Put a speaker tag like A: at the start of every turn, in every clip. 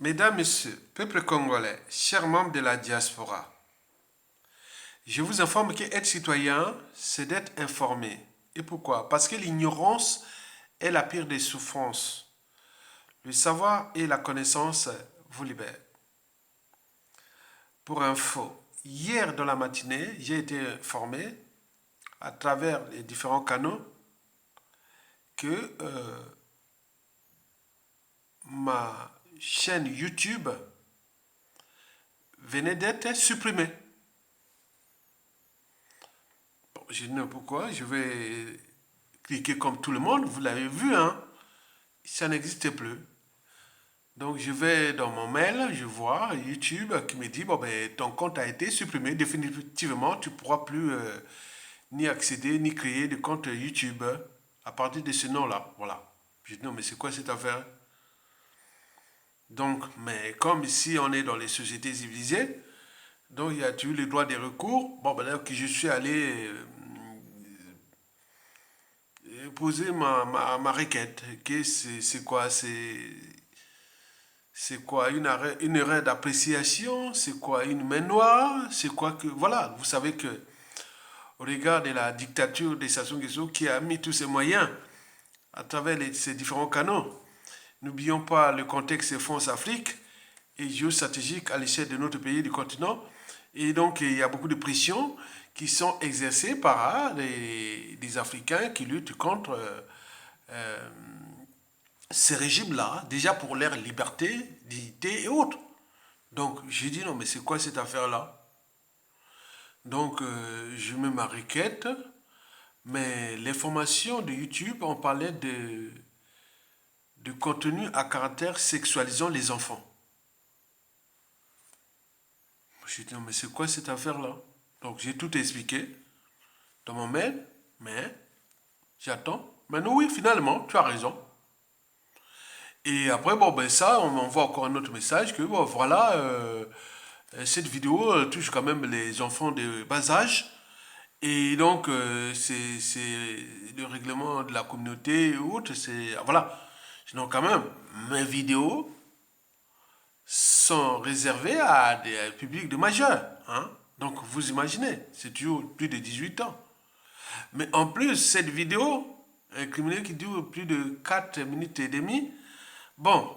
A: Mesdames, Messieurs, peuple congolais, chers membres de la diaspora, je vous informe qu'être citoyen, c'est d'être informé. Et pourquoi? Parce que l'ignorance est la pire des souffrances. Le savoir et la connaissance vous libèrent. Pour info, hier dans la matinée, j'ai été informé à travers les différents canaux que ma chaîne YouTube venait d'être supprimée. Bon, je dis pourquoi, je vais cliquer comme tout le monde, vous l'avez vu, hein, ça n'existe plus. Donc je vais dans mon mail, je vois YouTube qui me dit, bon ben ton compte a été supprimé, définitivement tu ne pourras plus ni accéder ni créer de compte YouTube à partir de ce nom-là. Voilà. Je dis non mais c'est quoi cette affaire? Donc, mais comme ici on est dans les sociétés civilisées, donc il y a eu le droit des recours. Bon ben là que je suis allé poser ma requête. Que c'est quoi? C'est quoi une erreur d'appréciation? C'est quoi une main noire? C'est quoi que... Voilà, vous savez que au regard de la dictature de Sassou Nguesso qui a mis tous ses moyens à travers ces différents canaux, n'oublions pas le contexte France-Afrique et géostratégique à l'échelle de notre pays, du continent. Et donc, il y a beaucoup de pressions qui sont exercées par des Africains qui luttent contre euh, ces régimes-là, déjà pour leur liberté, dignité et autres. Donc, j'ai dit non, mais c'est quoi cette affaire-là? Donc, je mets ma requête, mais l'information de YouTube, on parlait de contenu à caractère sexualisant les enfants. J'ai dit non, mais c'est quoi cette affaire-là? Donc, j'ai tout expliqué dans mon mail, mais j'attends. Mais non, oui, finalement, tu as raison. Et après, bon, ben ça, on m'envoie encore un autre message que, bon, voilà, cette vidéo touche quand même les enfants de bas âge. Et donc, c'est le règlement de la communauté ou autre, c'est... Voilà. Sinon, quand même, mes vidéos sont réservées à des publics de majeurs. Hein? Donc, vous imaginez, c'est toujours plus de 18 ans. Mais en plus, cette vidéo, un criminel qui dure plus de 4 minutes et demie, bon,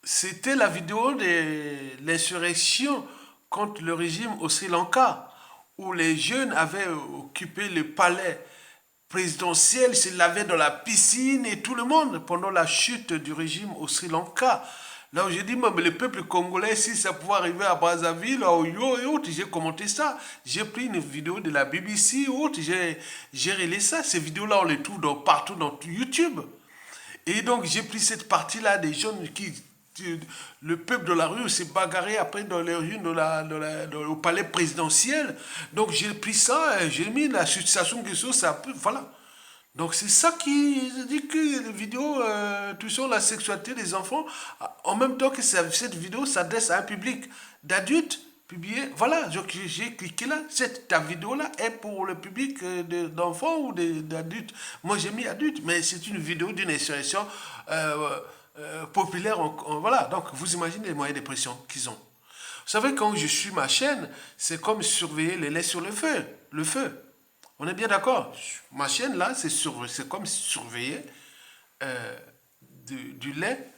A: c'était la vidéo de l'insurrection contre le régime au Sri Lanka, où les jeunes avaient occupé le palais présidentiel, se lavaient dans la piscine et tout le monde pendant la chute du régime au Sri Lanka. Là où j'ai dit, même le peuple congolais, si ça pouvait arriver à Brazzaville, à Oyo et autres, j'ai commenté ça. J'ai pris une vidéo de la BBC et autres, j'ai relayé ça. Ces vidéos-là, on les trouve partout dans YouTube. Et donc, j'ai pris cette partie-là des jeunes le peuple de la rue s'est bagarré après dans les rues au palais présidentiel. Donc, j'ai pris ça, j'ai mis la situation que ça peut. Voilà. Donc, c'est ça qui dit que les vidéos touchant la sexualité des enfants, en même temps que cette vidéo s'adresse à un public d'adultes publié. Voilà, j'ai cliqué là. Ta vidéo-là est pour le public d'enfants ou d'adultes. Moi, j'ai mis adultes, mais c'est une vidéo d'une insurrection populaire. Voilà, donc vous imaginez les moyens de pression qu'ils ont. Vous savez, quand je suis ma chaîne, c'est comme surveiller les laits sur le feu. Le feu. On est bien d'accord. Ma chaîne, là, c'est comme surveiller du lait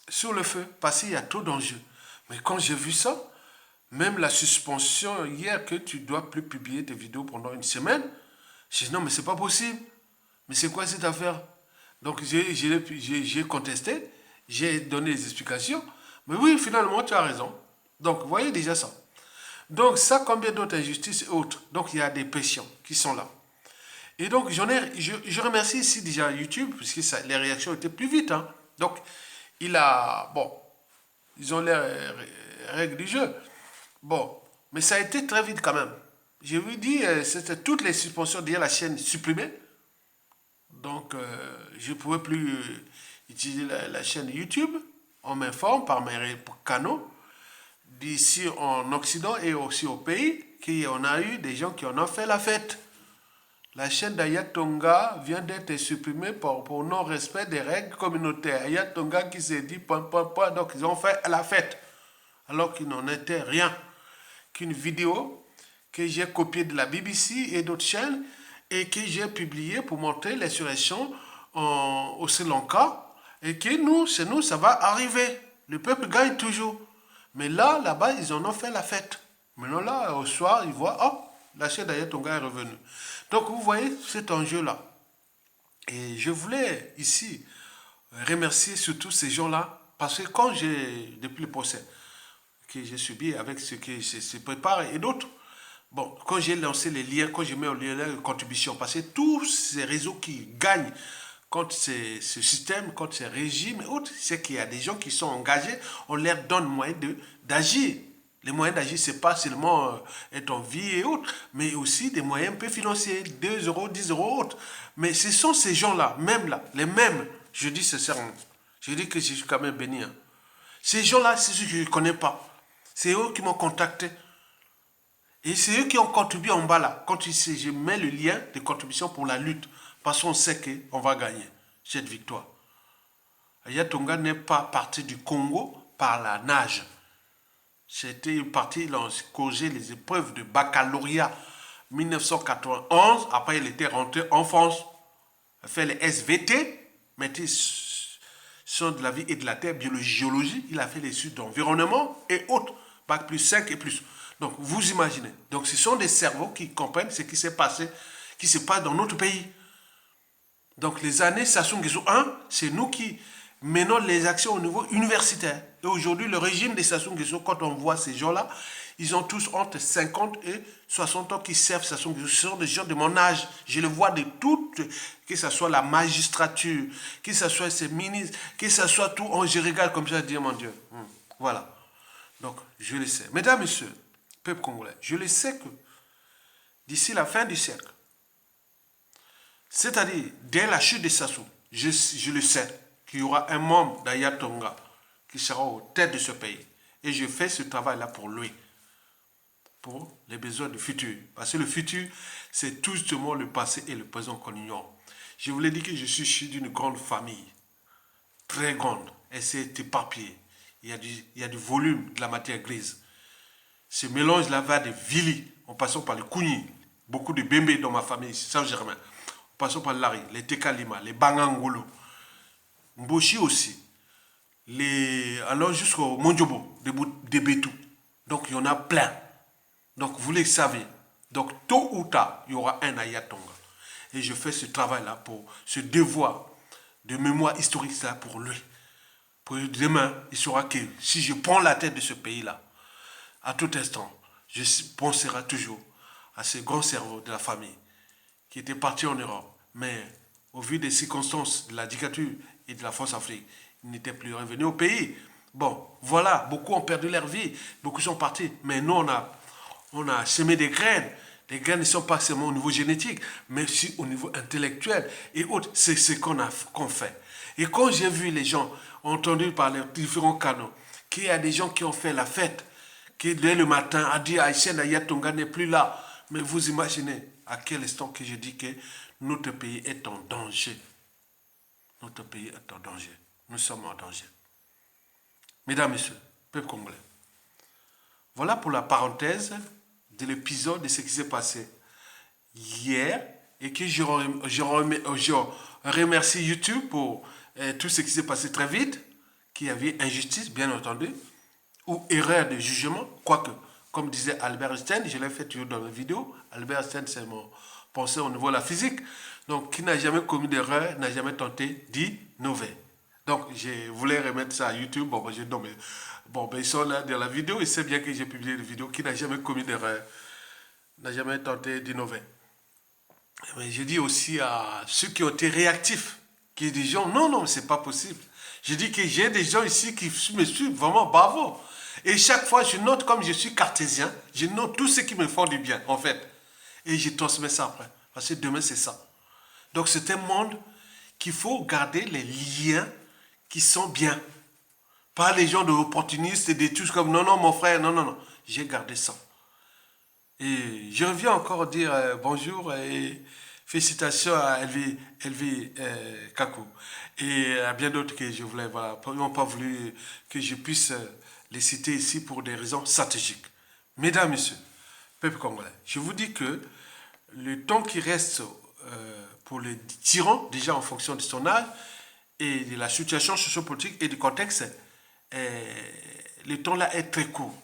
A: sur le feu, parce qu'il y a trop d'enjeux. Mais quand j'ai vu ça, même la suspension hier que tu dois plus publier tes vidéos pendant une semaine, j'ai dit non, mais c'est pas possible. Mais c'est quoi cette affaire? Donc j'ai contesté, j'ai donné des explications. Mais oui, finalement, tu as raison. Donc, vous voyez déjà ça. Donc, ça, combien d'autres injustices et autres. Donc, il y a des pressions qui sont là. Et donc, je remercie ici déjà YouTube, puisque les réactions étaient plus vite. Hein. Donc, bon, ils ont les règles du jeu. Bon, mais ça a été très vite quand même. Je vous dis, c'était toutes les suspensions d'hier, la chaîne supprimée. Donc, je ne pouvais plus utiliser la chaîne YouTube. On m'informe par mes canaux d'ici en Occident et aussi au pays qu'on a eu des gens qui en ont fait la fête. La chaîne d'Aya Tonga vient d'être supprimée pour non-respect des règles communautaires. Aya Tonga qui s'est dit, donc ils ont fait la fête, alors qu'il n'en était rien qu'une vidéo que j'ai copiée de la BBC et d'autres chaînes et que j'ai publiée pour montrer l'insurrection au Sri Lanka et que chez nous, ça va arriver. Le peuple gagne toujours. Mais là-bas, ils en ont fait la fête. Maintenant, là, au soir, ils voient, oh, la chaîne d'Aya Tonga est revenue. Donc, vous voyez cet enjeu-là. Et je voulais ici remercier surtout ces gens-là, parce que quand depuis le procès que j'ai subi avec ce qui se prépare et d'autres, bon, quand j'ai lancé les liens, quand j'ai mis en lien de contribution, parce que tous ces réseaux qui gagnent contre ce système, contre ces régimes et autres, c'est qu'il y a des gens qui sont engagés, on leur donne moyen d'agir. Les moyens d'agir, ce n'est pas seulement être en vie et autres, mais aussi des moyens un peu financiers, 2 euros, 10 euros, autres. Mais ce sont ces gens-là, même là, les mêmes, je dis sincèrement, je dis que je suis quand même béni. Hein. Ces gens-là, c'est ceux que je ne connais pas. C'est eux qui m'ont contacté. Et c'est eux qui ont contribué en bas là. Quand je mets le lien de contribution pour la lutte, parce qu'on sait qu'on va gagner cette victoire. Aya Tonga n'est pas parti du Congo par la nage. C'était parti, il a causé les épreuves de baccalauréat 1991. Après, il était rentré en France. Il a fait les SVT, maîtrise de la vie et de la terre, biologie, géologie. Il a fait les études d'environnement et autres, bac plus 5 et plus. Donc, vous imaginez. Donc, ce sont des cerveaux qui comprennent ce qui s'est passé, qui se passe dans notre pays. Donc, les années Sassou Nguesso 1, c'est nous qui menons les actions au niveau universitaire. Et aujourd'hui, le régime des Sassou Nguesso, quand on voit ces gens-là, ils ont tous entre 50 et 60 ans qui servent Sassou Nguesso. Ce sont des gens de mon âge. Je le vois de toutes, que ce soit la magistrature, que ce soit ces ministres, que ce soit tout. Je regarde comme ça, je dis, mon Dieu. Voilà. Donc, je le sais. Mesdames, Messieurs, peuple congolais, je le sais que d'ici la fin du siècle, c'est-à-dire dès la chute de Sassou, je le sais qu'il y aura un membre d'Aya Tonga qui sera aux têtes de ce pays. Et je fais ce travail-là pour lui, pour les besoins du futur. Parce que le futur, c'est tout justement le passé et le présent qu'on ignore. Je vous l'ai dit que je suis issu d'une grande famille, très grande, et c'est éparpillé. Il y a du volume, de la matière grise. Ce mélange-là va de Vili, en passant par le Kouni, beaucoup de Bembe dans ma famille, Saint-Germain, en passant par Lari, les Tekalima, les Bangangolo, Mboshi aussi, alors jusqu'au Mondjobo, des Betou. Donc il y en a plein. Donc vous le savez. Donc tôt ou tard, il y aura un Aya Tonga. Et je fais ce travail-là pour ce devoir de mémoire historique là pour lui. Pour demain, il saura que si je prends la tête de ce pays-là, à tout instant, je penserai toujours à ce grand cerveau de la famille qui était parti en Europe. Mais au vu des circonstances de la dictature et de la France-Afrique, il n'était plus revenu au pays. Bon, voilà, beaucoup ont perdu leur vie, beaucoup sont partis. Mais nous, on a semé des graines. Les graines ne sont pas seulement au niveau génétique, mais aussi au niveau intellectuel et autres. C'est ce qu'on fait. Et quand j'ai vu les gens, entendu par les différents canaux, qu'il y a des gens qui ont fait la fête, qui dès le matin a dit Haïtien Aya Tonga n'est plus là. Mais vous imaginez à quel instant que je dis que notre pays est en danger. Notre pays est en danger. Nous sommes en danger. Mesdames, Messieurs, peuple congolais, voilà pour la parenthèse de l'épisode de ce qui s'est passé hier et que je remercie YouTube pour tout ce qui s'est passé très vite, qu'il y avait injustice, bien entendu, ou erreur de jugement, quoique, comme disait Albert Einstein, je l'ai fait toujours dans la vidéo, Albert Einstein c'est mon penseur au niveau de la physique, donc qui n'a jamais commis d'erreur, n'a jamais tenté d'innover. Donc je voulais remettre ça à YouTube, bon, ils sont là dans la vidéo, ils savent bien que j'ai publié une vidéo, qui n'a jamais commis d'erreur, n'a jamais tenté d'innover. Mais je dis aussi à ceux qui ont été réactifs, qui disent gens, non, c'est pas possible. Je dis que j'ai des gens ici qui me suivent vraiment bravo. Et chaque fois, je note, comme je suis cartésien, je note tout ce qui me font du bien, en fait. Et je transmets ça après. Parce que demain, c'est ça. Donc, c'est un monde qu'il faut garder les liens qui sont bien. Pas les gens de opportunistes et des trucs comme non, mon frère, non. J'ai gardé ça. Et je reviens encore dire bonjour et Félicitations à Elvi Kakou et à bien d'autres que je voulais, voilà, ils n'ont pas voulu que je puisse les citer ici pour des raisons stratégiques. Mesdames, Messieurs, peuple congolais, je vous dis que le temps qui reste pour le tyran, déjà en fonction de son âge et de la situation sociopolitique et du contexte, le temps là est très court.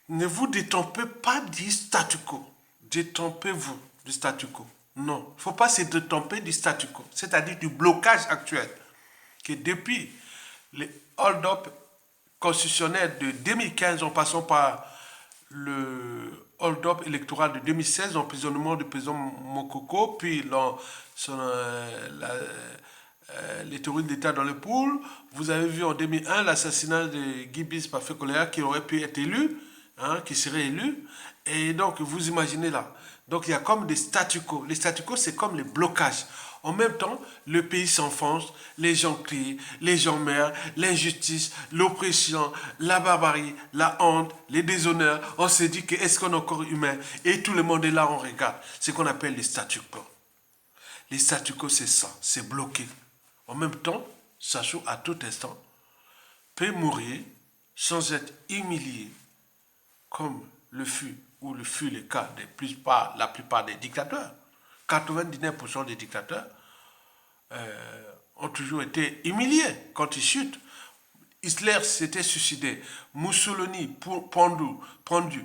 A: Ne vous détrompez pas du statu quo. Détrompez-vous du statu quo. Non, il ne faut pas se détromper du statu quo, c'est-à-dire du blocage actuel. Que depuis les hold-up constitutionnels de 2015, en passant par le hold-up électoral de 2016, l'emprisonnement du président Mokoko, puis les terroristes d'État dans le pool. Vous avez vu en 2001 l'assassinat de Guy Bis par Fekoléa qui aurait pu être élu, qui serait élu. Et donc, vous imaginez là. Donc, il y a comme des statu quo. Les statu quo, c'est comme les blocages. En même temps, le pays s'enfonce, les gens crient, les gens meurent, l'injustice, l'oppression, la barbarie, la honte, les déshonneurs. On se dit que est-ce qu'on est encore humain? Et tout le monde est là, on regarde. C'est ce qu'on appelle les statu quo. Les statu quo, c'est ça, c'est bloqué. En même temps, Sassou, à tout instant, peut mourir sans être humilié, comme le fut le cas la plupart des dictateurs. 99% des dictateurs ont toujours été humiliés quand ils chutent. Hitler s'était suicidé, Mussolini pendu,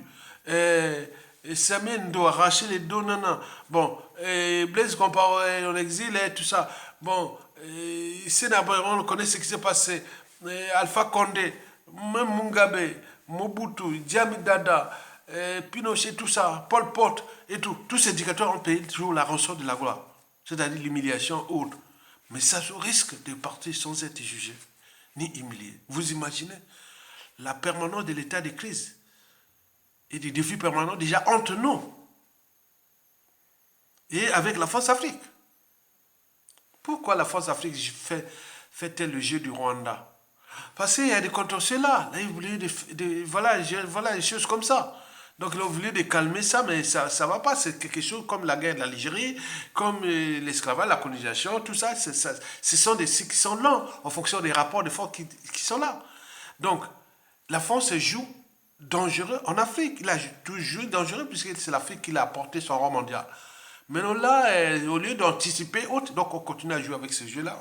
A: Samuel doit arracher les dos, non. Bon, Blaise Compaoré en exil et tout ça. Bon, on connaît ce qui s'est passé. Alpha Condé, même Mugabe, Mobutu, Diami Dada, Pinochet, tout ça, Pol Pot et tout. Tous ces dictateurs ont payé toujours la rançon de la gloire, c'est-à-dire l'humiliation haute. Mais ça risque de partir sans être jugé ni humilié. Vous imaginez la permanence de l'état de crise et des défis permanents déjà entre nous et avec la France Afrique. Pourquoi la France Afrique fait-elle le jeu du Rwanda? Parce qu'il y a des contentieux là. Là, ils voulaient voilà des choses comme ça. Donc, ils ont voulu de calmer ça, mais ça ne va pas. C'est quelque chose comme la guerre de l'Algérie, comme l'esclavage, la colonisation, tout ça. Ce sont des cycles qui sont lents en fonction des rapports de force qui sont là. Donc, la France joue dangereux en Afrique. Il a toujours joué dangereux puisque c'est l'Afrique qui l'a apporté son rang mondial. Maintenant là, au lieu d'anticiper, donc on continue à jouer avec ce jeu-là,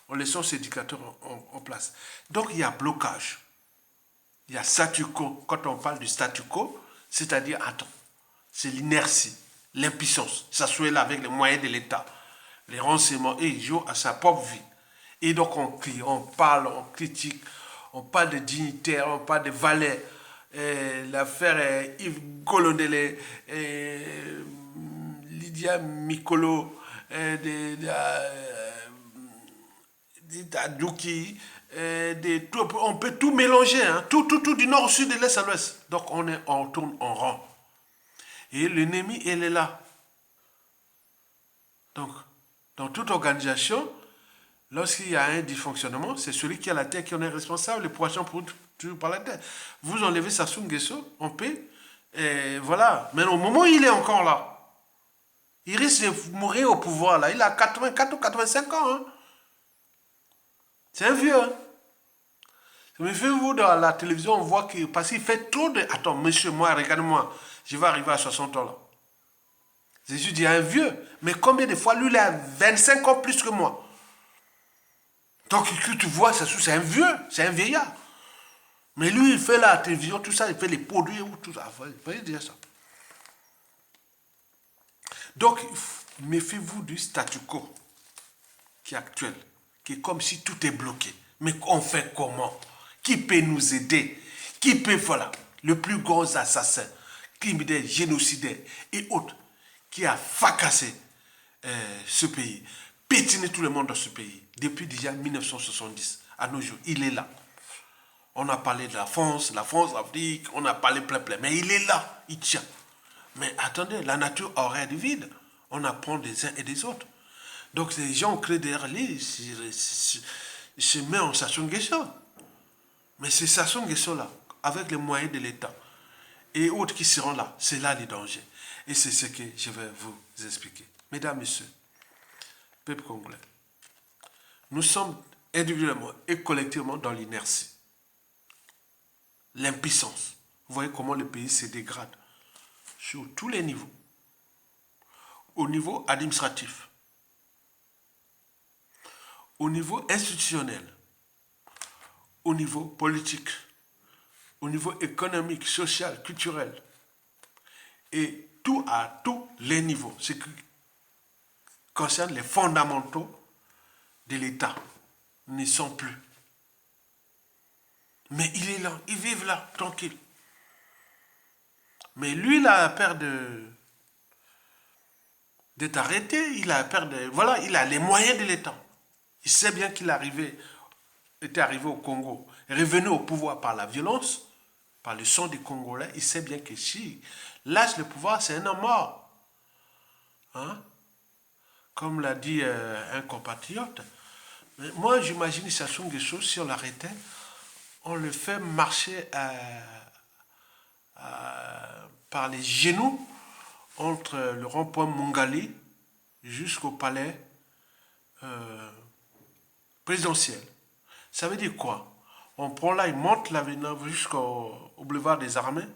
A: en laissant ces dictateurs en place. Donc il y a blocage. Il y a statu quo. Quand on parle du statu quo, c'est-à-dire, attends, c'est l'inertie, l'impuissance. Ça soit là avec les moyens de l'État, les renseignements, et il joue à sa propre vie. Et donc on crie, on parle, on critique, on parle de dignitaires, on parle de valets. L'affaire Yves Golondele, Lydia Mikolo, Adouki, on peut tout mélanger, hein, tout du nord au sud, de l'est à l'ouest. Donc on tourne en rond. Et l'ennemi, il est là. Donc, dans toute organisation, lorsqu'il y a un dysfonctionnement, c'est celui qui a la tête qui en est responsable, les poissons pour toujours par la tête. Vous enlevez Sassou Nguesso, on peut, et voilà. Mais au moment où il est encore là, il risque de mourir au pouvoir, là. Il a 84 ou 85 ans, hein. C'est un vieux, hein. Mais vous, dans la télévision, on voit que, parce qu'il fait trop de... Attends, monsieur, moi, regarde-moi, je vais arriver à 60 ans, là. Jésus dit un vieux, mais combien de fois, lui, il a 25 ans plus que moi. Donc, que tu vois, c'est un vieux, c'est un vieillard. Mais lui, il fait la télévision, tout ça, il fait les produits, tout ça. Vous voyez dire ça. Donc, méfiez-vous du statu quo qui est actuel, qui est comme si tout est bloqué. Mais on fait comment? Qui peut nous aider? Qui peut, voilà, le plus gros assassin, criminel, génocidaire et autres, qui a fracassé ce pays, pétiné tout le monde dans ce pays, depuis déjà 1970 à nos jours, il est là. On a parlé de la France, l'Afrique, on a parlé plein, mais il est là, il tient. Mais attendez, la nature aurait du vide. On apprend des uns et des autres. Donc les gens créent des relais, se mettent en Sassou Nguesso. Mais c'est Sassou Nguesso là, avec les moyens de l'État et autres qui seront là, c'est là les dangers. Et c'est ce que je vais vous expliquer. Mesdames, Messieurs, peuple congolais, nous sommes individuellement et collectivement dans l'inertie, l'impuissance. Vous voyez comment le pays se dégrade sur tous les niveaux. Au niveau administratif, au niveau institutionnel, au niveau politique, au niveau économique, social, culturel, et tout à tous les niveaux, ce qui concerne les fondamentaux de l'État, ne sont plus. Mais il est là, ils vivent là, tranquille. Mais lui, il a peur d'être arrêté, il a peur de... Voilà, il a les moyens de l'État. Il sait bien qu'il était arrivé au Congo, revenu au pouvoir par la violence, par le sang des Congolais. Il sait bien que si lâche le pouvoir, c'est un homme mort. Hein? Comme l'a dit un compatriote. Mais moi, j'imagine Sassou Nguesso, si on l'arrêtait, on le fait marcher par les genoux entre le rond-point Mungali jusqu'au palais présidentiel. Ça veut dire quoi? On prend là, il monte l'avenue jusqu'au boulevard des Armées.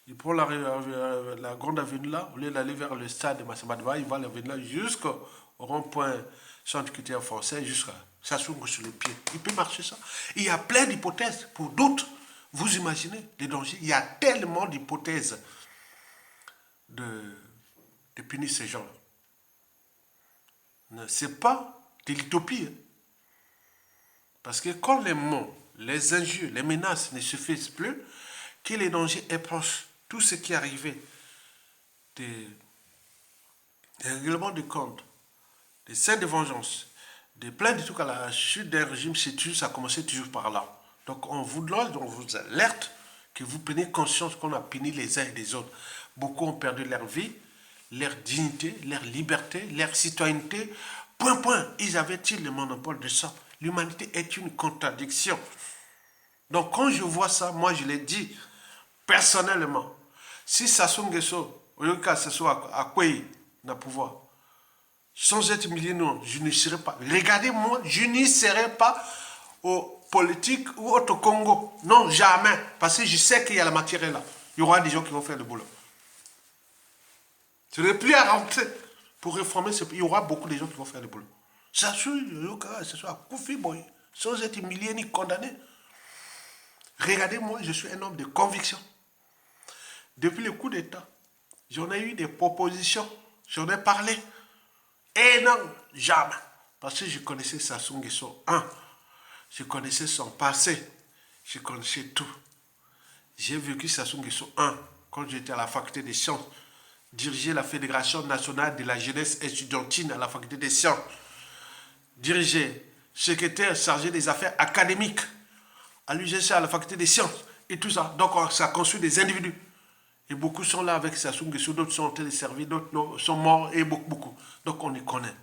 A: Il prend la grande avenue là, au lieu d'aller vers le stade de Massamadaba, il va l'avenue là jusqu'au rond-point centre culturel français, jusqu'à Sassou sur les pieds. Il peut marcher ça. Il y a plein d'hypothèses pour d'autres. Vous imaginez les dangers? Il y a tellement d'hypothèses de punir ces gens-là. Ce n'est pas de l'utopie. Hein. Parce que quand les mots, les injures, les menaces ne suffisent plus, que les dangers est proche, tout ce qui est arrivé, des règlements de compte, des scènes de vengeance, des plaintes de tout à la chute d'un régime, ça a commencé toujours par là. Donc on vous alerte que vous preniez conscience qu'on a puni les uns et les autres. Beaucoup ont perdu leur vie, leur dignité, leur liberté, leur citoyenneté. Point. Ils avaient-ils le monopole de ça? L'humanité est une contradiction. Donc quand je vois ça, moi je l'ai dit personnellement, si Sassou Nguesso, au lieu que ce soit à Kwei, n'a pouvoir, sans être millionnaire, je ne serai pas. Regardez-moi, je n'y serai pas au politique ou au Congo. Non, jamais. Parce que je sais qu'il y a la matière là. Il y aura des gens qui vont faire le boulot. Je n'ai plus à rentrer pour réformer ce pays. Il y aura beaucoup de gens qui vont faire le boulot. Ça soit Koufi Boy, sans être humilié ni condamné. Regardez-moi, je suis un homme de conviction. Depuis le coup d'État, j'en ai eu des propositions, j'en ai parlé. Et non, jamais. Parce que je connaissais Sassou Nguesso 1. Je connaissais son passé. Je connaissais tout. J'ai vécu Sassou Nguesso 1 quand j'étais à la faculté des sciences. Diriger la Fédération nationale de la jeunesse estudiantine à la faculté des sciences. Diriger secrétaire chargé des affaires académiques à l'UGC, à la faculté des sciences. Et tout ça. Donc ça a construit des individus. Et beaucoup sont là avec Sassou Nguesso, d'autres sont téléservis, d'autres sont morts, et beaucoup. Donc on les connaît.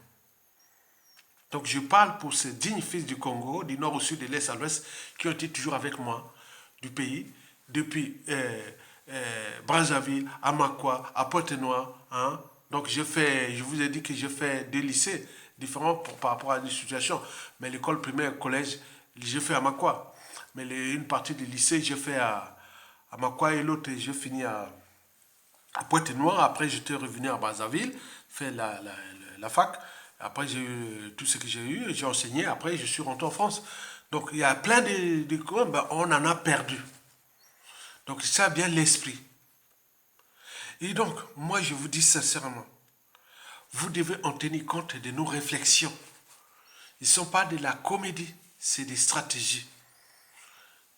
A: Donc je parle pour ces dignes fils du Congo, du nord au sud, de l'est à l'ouest, qui ont été toujours avec moi, du pays, depuis Brazzaville, à Makwa, à Pointe-Noire. Hein. Donc je vous ai dit que je fais des lycées différents par rapport à des situations. Mais l'école primaire, collège, j'ai fait à Makwa. Mais une partie du lycée, j'ai fait à Makwa et l'autre, j'ai fini à Pointe-Noire. Après, j'étais revenu à Brazzaville, faire la fac. Après, j'ai eu tout ce que j'ai eu, j'ai enseigné. Après, je suis rentré en France. Donc, il y a plein de on en a perdu. Donc, ça a bien l'esprit. Et donc, moi, je vous dis sincèrement, vous devez en tenir compte de nos réflexions. Ils ne sont pas de la comédie, c'est des stratégies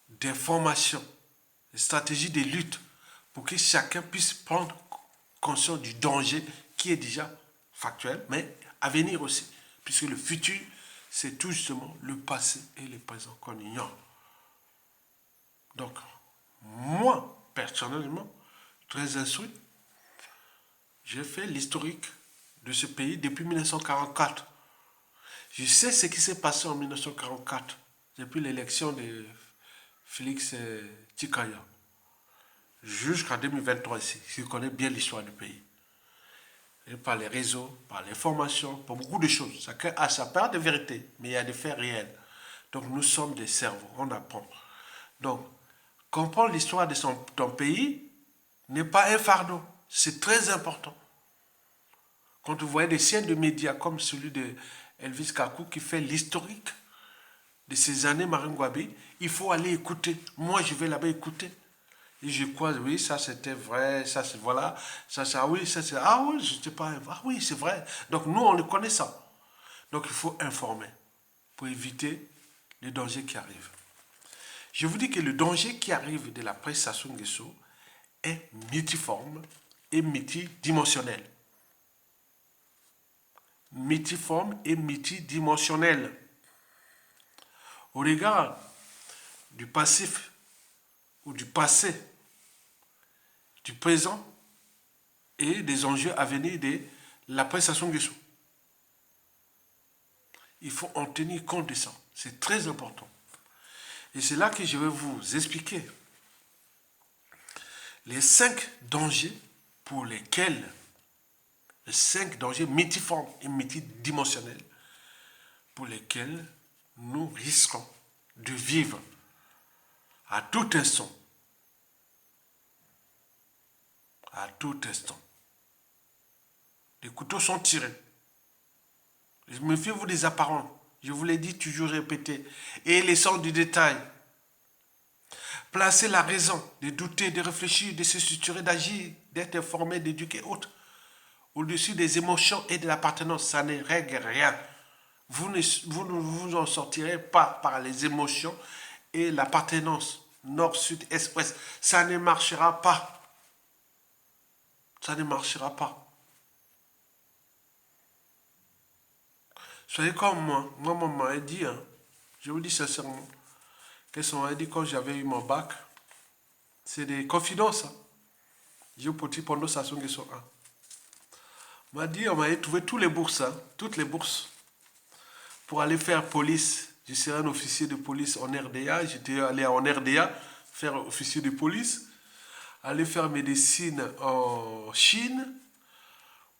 A: d'information, des stratégies de lutte pour que chacun puisse prendre conscience du danger qui est déjà factuel, mais à venir aussi. Puisque le futur, c'est tout justement le passé et le présent qu'on ignore. Donc, moi, personnellement, très instruit, j'ai fait l'historique de ce pays depuis 1944. Je sais ce qui s'est passé en 1944, depuis l'élection de Félix Tshikaya, jusqu'en 2023 ici. Je connais bien l'histoire du pays. et par les réseaux, par les formations, pour beaucoup de choses. Chacun a sa part de vérité, mais il y a des faits réels. Donc nous sommes des cerveaux, on apprend. Donc, comprendre l'histoire de ton pays n'est pas un fardeau. C'est très important. Quand vous voyez des chaînes de médias comme celui de Elvis Kakou qui fait l'historique de ces années Maringouabi, il faut aller écouter. Moi, je vais là-bas écouter. Et je crois, oui, ça c'était vrai, ça c'est voilà, ça, oui, ça c'est, ah oui, je sais pas, ah oui, c'est vrai. Donc nous, on le connaît ça. Donc il faut informer pour éviter les dangers qui arrivent. Je vous dis que le danger qui arrive de la presse Sassou Nguesso est multiforme et multidimensionnel. Multiforme et multidimensionnel. Au regard du passif ou du passé, du présent et des enjeux à venir de la presse Sassou Nguesso. Il faut en tenir compte de ça. C'est très important. Et c'est là que je vais vous expliquer les 5 dangers pour lesquels, les 5 dangers multiformes et multidimensionnels pour lesquels nous risquons de vivre à tout instant. À tout instant. Les couteaux sont tirés. Méfiez-vous des apparents. Je vous l'ai dit, toujours répété. Et les sens du détail. Placez la raison de douter, de réfléchir, de se structurer, d'agir, d'être informé, d'éduquer autres. Au-dessus des émotions et de l'appartenance, ça ne règle rien. Vous ne vous en sortirez pas par les émotions et l'appartenance. Nord, sud, est, ouest. Ça ne marchera pas. Ça ne marchera pas. Soyez comme moi. Moi, maman m'a dit, hein, je vous dis sincèrement, qu'est-ce qu'on m'a dit quand j'avais eu mon bac? C'est des confidences. Hein. J'ai eu petit pendant Sassou Nguesso 1. On m'a dit, on m'avait trouvé toutes les bourses, hein, toutes les bourses, pour aller faire police. Je serais un officier de police en RDA. J'étais allé en RDA faire officier de police, aller faire médecine en Chine,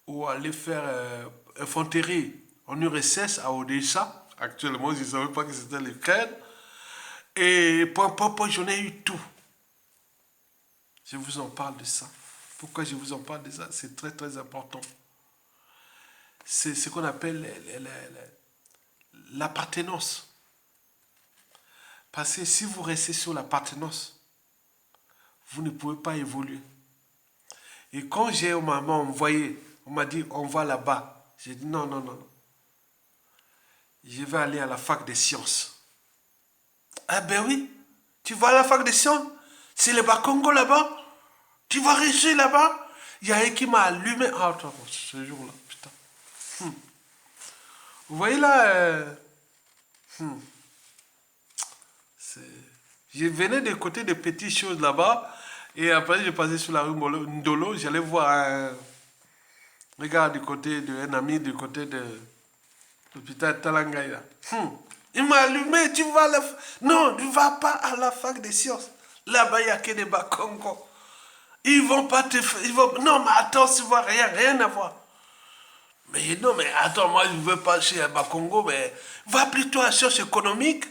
A: ou aller faire infanterie en URSS à Odessa. Actuellement, je ne savais pas que c'était l'Ukraine. Et j'en ai eu tout. Je vous en parle de ça. Pourquoi je vous en parle de ça? C'est très très important. C'est ce qu'on appelle l'appartenance. Parce que si vous restez sur l'appartenance, vous ne pouvez pas évoluer. Et quand j'ai maman envoyé, on m'a dit on va là-bas. J'ai dit non, non, non. Je vais aller à la fac des sciences. Ah ben oui, tu vas à la fac des sciences. C'est le Bas-Congo là-bas. Tu vas réussir là-bas. Il y a un qui m'a allumé. Ah, attends, ce jour-là, putain. Vous voyez là, je venais de côté des petites choses là-bas. Et après, je passais sur la rue Ndolo. J'allais voir un gars du côté un ami du côté de l'hôpital Talangaïa. Il m'a allumé, tu vas à la... Non, tu ne vas pas à la fac des sciences. Là-bas, il n'y a que des Bas-Congo. Ils vont pas te faire... Non, mais attends, tu vois, rien à voir. Mais non, mais attends, moi, je ne veux pas chez Bas-Congo, mais va plutôt à sciences économiques,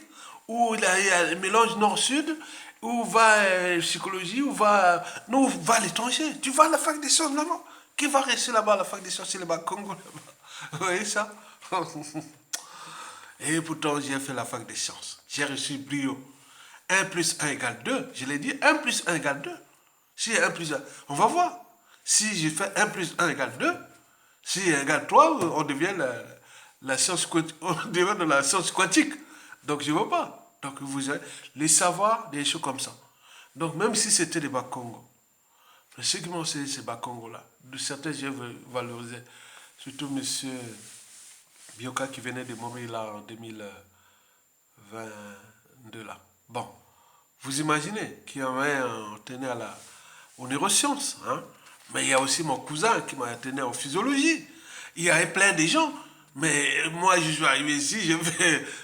A: où il y a le mélange nord-sud, où va psychologie, où va... Non, va à l'étranger. Tu vas à la fac des sciences là-bas. Qui va rester là-bas à la fac des sciences, c'est le Bas-Congo là-bas. Vous voyez ça? Et pourtant, j'ai fait la fac des sciences. J'ai reçu brio. 1 plus 1 égale 2. Je l'ai dit, 1 plus 1 égale 2. Si 1 plus 1, on va voir. Si je fais 1 plus 1 égale 2, si 1 égale 3, on devient la science, on devient de la science quantique. Donc, je ne veux pas. Donc, vous avez les savoirs, des choses comme ça. Donc, même si c'était des Bas-Congo, ceux qui m'ont enseigné ces Bas-Congo-là, de certains, j'ai valorisé. Surtout M. Bioka qui venait de mourir là en 2022 là. Bon, vous imaginez qu'il y avait un tenait aux neurosciences, hein? Mais il y a aussi mon cousin qui m'a tenu en physiologie. Il y avait plein de gens. Mais moi, je suis arrivé ici,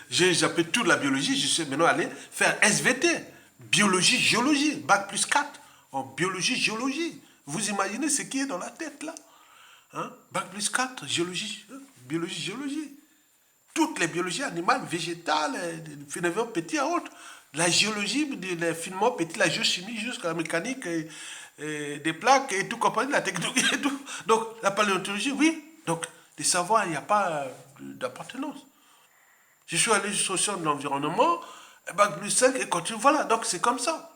A: j'appelle toute la biologie, je suis maintenant allé faire SVT, biologie, géologie, bac plus 4 en biologie, géologie. Vous imaginez ce qui est dans la tête là? Hein? Bac plus 4, géologie, hein? Biologie, géologie. Toutes les biologies animales, végétales, finalement petits et autres. La géologie, les filaments petits, la géochimie jusqu'à la mécanique et des plaques et tout compagnie, la technologie et tout. Donc la paléontologie, oui. Donc des savoirs, il n'y a pas d'appartenance. Je suis allé sur de l'environnement, bac plus 5 et continue. Voilà, donc c'est comme ça.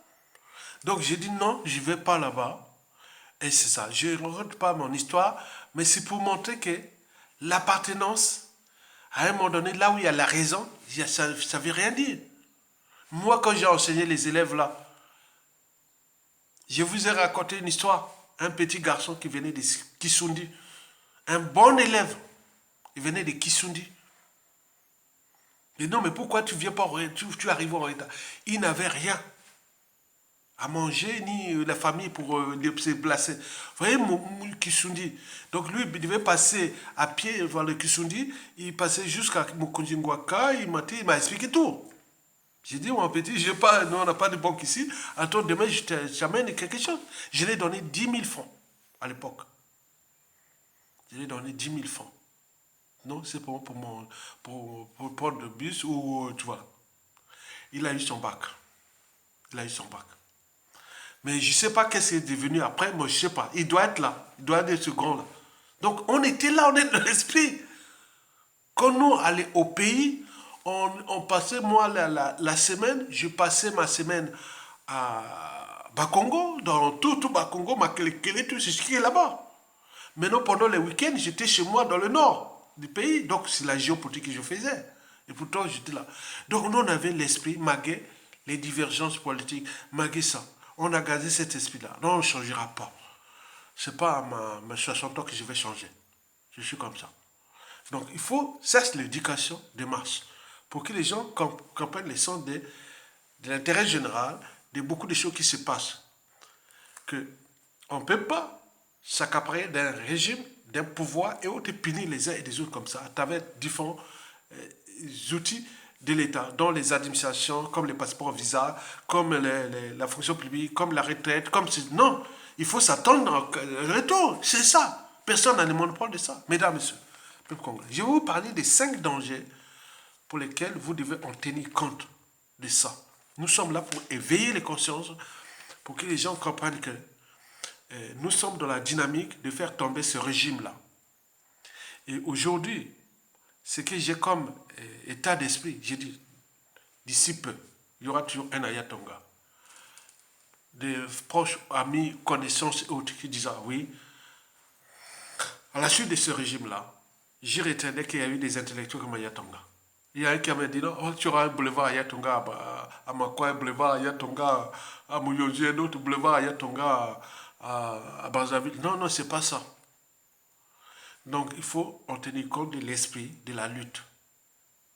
A: Donc j'ai dit non, je ne vais pas là-bas. Et c'est ça, je ne regrette pas mon histoire, mais c'est pour montrer que l'appartenance, à un moment donné, là où il y a la raison, ça ne veut rien dire. Moi, quand j'ai enseigné les élèves là, je vous ai raconté une histoire. Un petit garçon qui venait de Kisundi, un bon élève, il venait de Kisundi. Et non, mais pourquoi tu viens pas, tu arrives en retard? Il n'avait rien à manger, ni la famille pour se placer. Vous voyez, Kisundi. Donc lui, il devait passer à pied vers le Kisundi. Il passait jusqu'à Mukundingwaka. Il m'a expliqué tout. J'ai dit, mon petit, nous, on n'a pas de banque ici. Attends, demain, je t'amène quelque chose. Je lui ai donné 10 000 francs à l'époque. Je lui ai donné 10 000 francs. Non, c'est pour prendre le bus ou, tu vois. Il a eu son bac. Il a eu son bac. Mais je ne sais pas qu'est-ce qui est devenu après, moi je ne sais pas. Il doit être là, il doit être ce grand-là. Donc on était là, on est dans l'esprit. Quand nous allions au pays, on passait, moi la semaine, je passais ma semaine à Bakongo, dans tout Bakongo, Makelekele, tout ce qui est là-bas. Maintenant, pendant les week-ends, j'étais chez moi dans le nord du pays. Donc c'est la géopolitique que je faisais. Et pourtant, j'étais là. Donc nous, on avait l'esprit, malgré les divergences politiques, malgré ça. On a gardé cet esprit-là. Non, on ne changera pas. Ce n'est pas à ma 60 ans que je vais changer. Je suis comme ça. Donc, il faut, ça c'est l'éducation de masse. Pour que les gens comprennent les sens de l'intérêt général, de beaucoup de choses qui se passent. On ne peut pas s'accaparer d'un régime, d'un pouvoir et autres punir les uns et les autres comme ça, à travers différents outils de l'État, dont les administrations, comme les passeports visa, comme la fonction publique, comme la retraite, non, il faut s'attendre au retour, c'est ça. Personne n'a le monopole de ça. Mesdames, Messieurs, peuple congolais, je vais vous parler des 5 dangers pour lesquels vous devez en tenir compte de ça. Nous sommes là pour éveiller les consciences, pour que les gens comprennent que nous sommes dans la dynamique de faire tomber ce régime-là. Et aujourd'hui, ce que j'ai comme état d'esprit, j'ai dit, d'ici peu, il y aura toujours un Ayatonga. Des proches, amis, connaissances et autres qui disent, ah oui, à la suite de ce régime-là, j'y retiendrai qu'il y a eu des intellectuels comme Ayatonga. Il y a un qui m'a dit, non, oh, tu auras un boulevard Ayatonga à Makwa, un boulevard Ayatonga à Mouyoji, un autre boulevard Ayatonga à Brazzaville. Non, non, c'est pas ça. Donc, il faut en tenir compte de l'esprit de la lutte.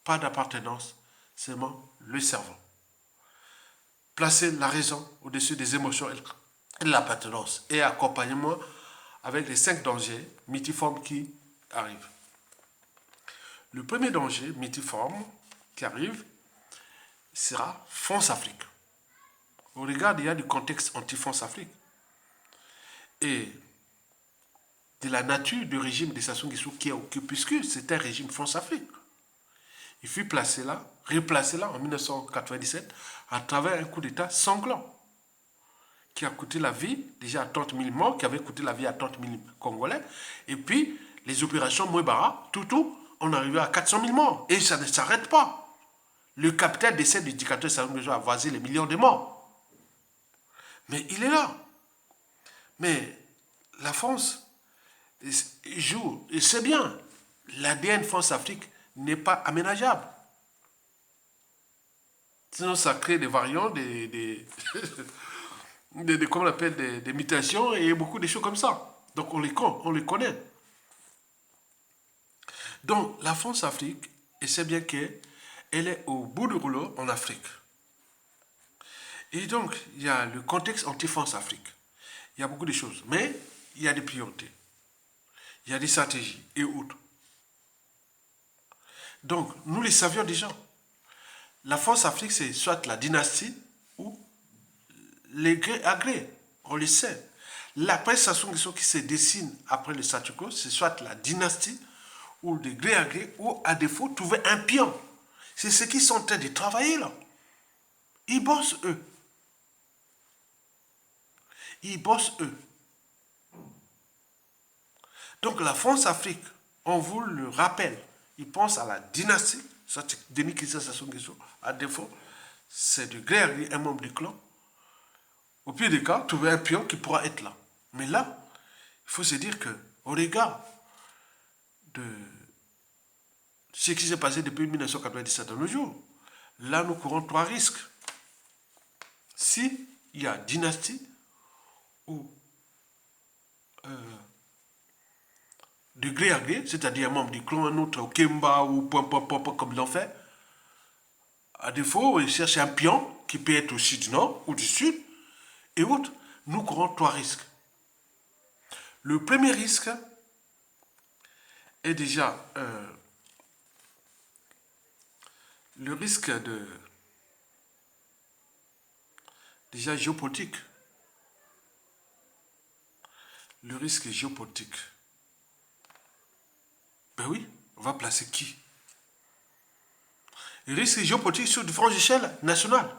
A: Pas d'appartenance, seulement le cerveau. Placer la raison au-dessus des émotions et de l'appartenance. Et accompagnement avec les 5 dangers multiformes qui arrivent. Le premier danger multiforme qui arrive sera France-Afrique. On regarde, il y a du contexte anti-France-Afrique. Et de la nature du régime de Sassou Nguesso qui est occupé, puisque c'est un régime France-Afrique. Il fut placé là, replacé là en 1997 à travers un coup d'État sanglant qui a coûté la vie déjà à 30 000 morts, qui avait coûté la vie à 30 000 Congolais. Et puis, les opérations Mouébara, tout, on arrivait à 400 000 morts. Et ça ne s'arrête pas. Le capital décès du dictateur Sassou Nguesso a voisé les millions de morts. Mais il est là. Mais la France joue, et c'est bien, l'ADN France-Afrique n'est pas aménageable. Sinon, ça crée des variants, comment on appelle, des mutations et beaucoup de choses comme ça. Donc, on les connaît. Donc, la France-Afrique, et c'est bien qu'elle est au bout du rouleau en Afrique. Et donc, il y a le contexte anti-France-Afrique. Il y a beaucoup de choses. Mais, il y a des priorités. Il y a des stratégies et autres. Donc, nous les savions déjà. La France-Afrique, c'est soit la dynastie ou les gré à gré. On le sait. L'après Sassou Nguesso qui se dessine après le statu quo, c'est soit la dynastie, ou de gré à gré, ou à défaut, trouver un pion. C'est ce qu'ils sont en train de travailler là. Ils bossent eux. Ils bossent eux. Donc la France-Afrique, on vous le rappelle, ils pensent à la dynastie, soit Denis Kissa Sassou Nguesso, à défaut, c'est de gré à gré un membre du clan. Au pire des cas, trouver un pion qui pourra être là. Mais là, il faut se dire que, au regard de ce qui s'est passé depuis 1997 à nos jours, là, nous courons 3 risques. Si il y a dynastie ou de gré à gré, c'est-à-dire un membre du clan, un autre au Kemba ou comme ils l'ont fait, à défaut, ils cherchent un pion qui peut être aussi du nord ou du sud et autres. Nous courons 3 risques. Le premier risque est déjà le risque de déjà géopolitique. Le risque géopolitique. Ben oui, on va placer qui? Le risque géopolitique sur différentes échelles nationales.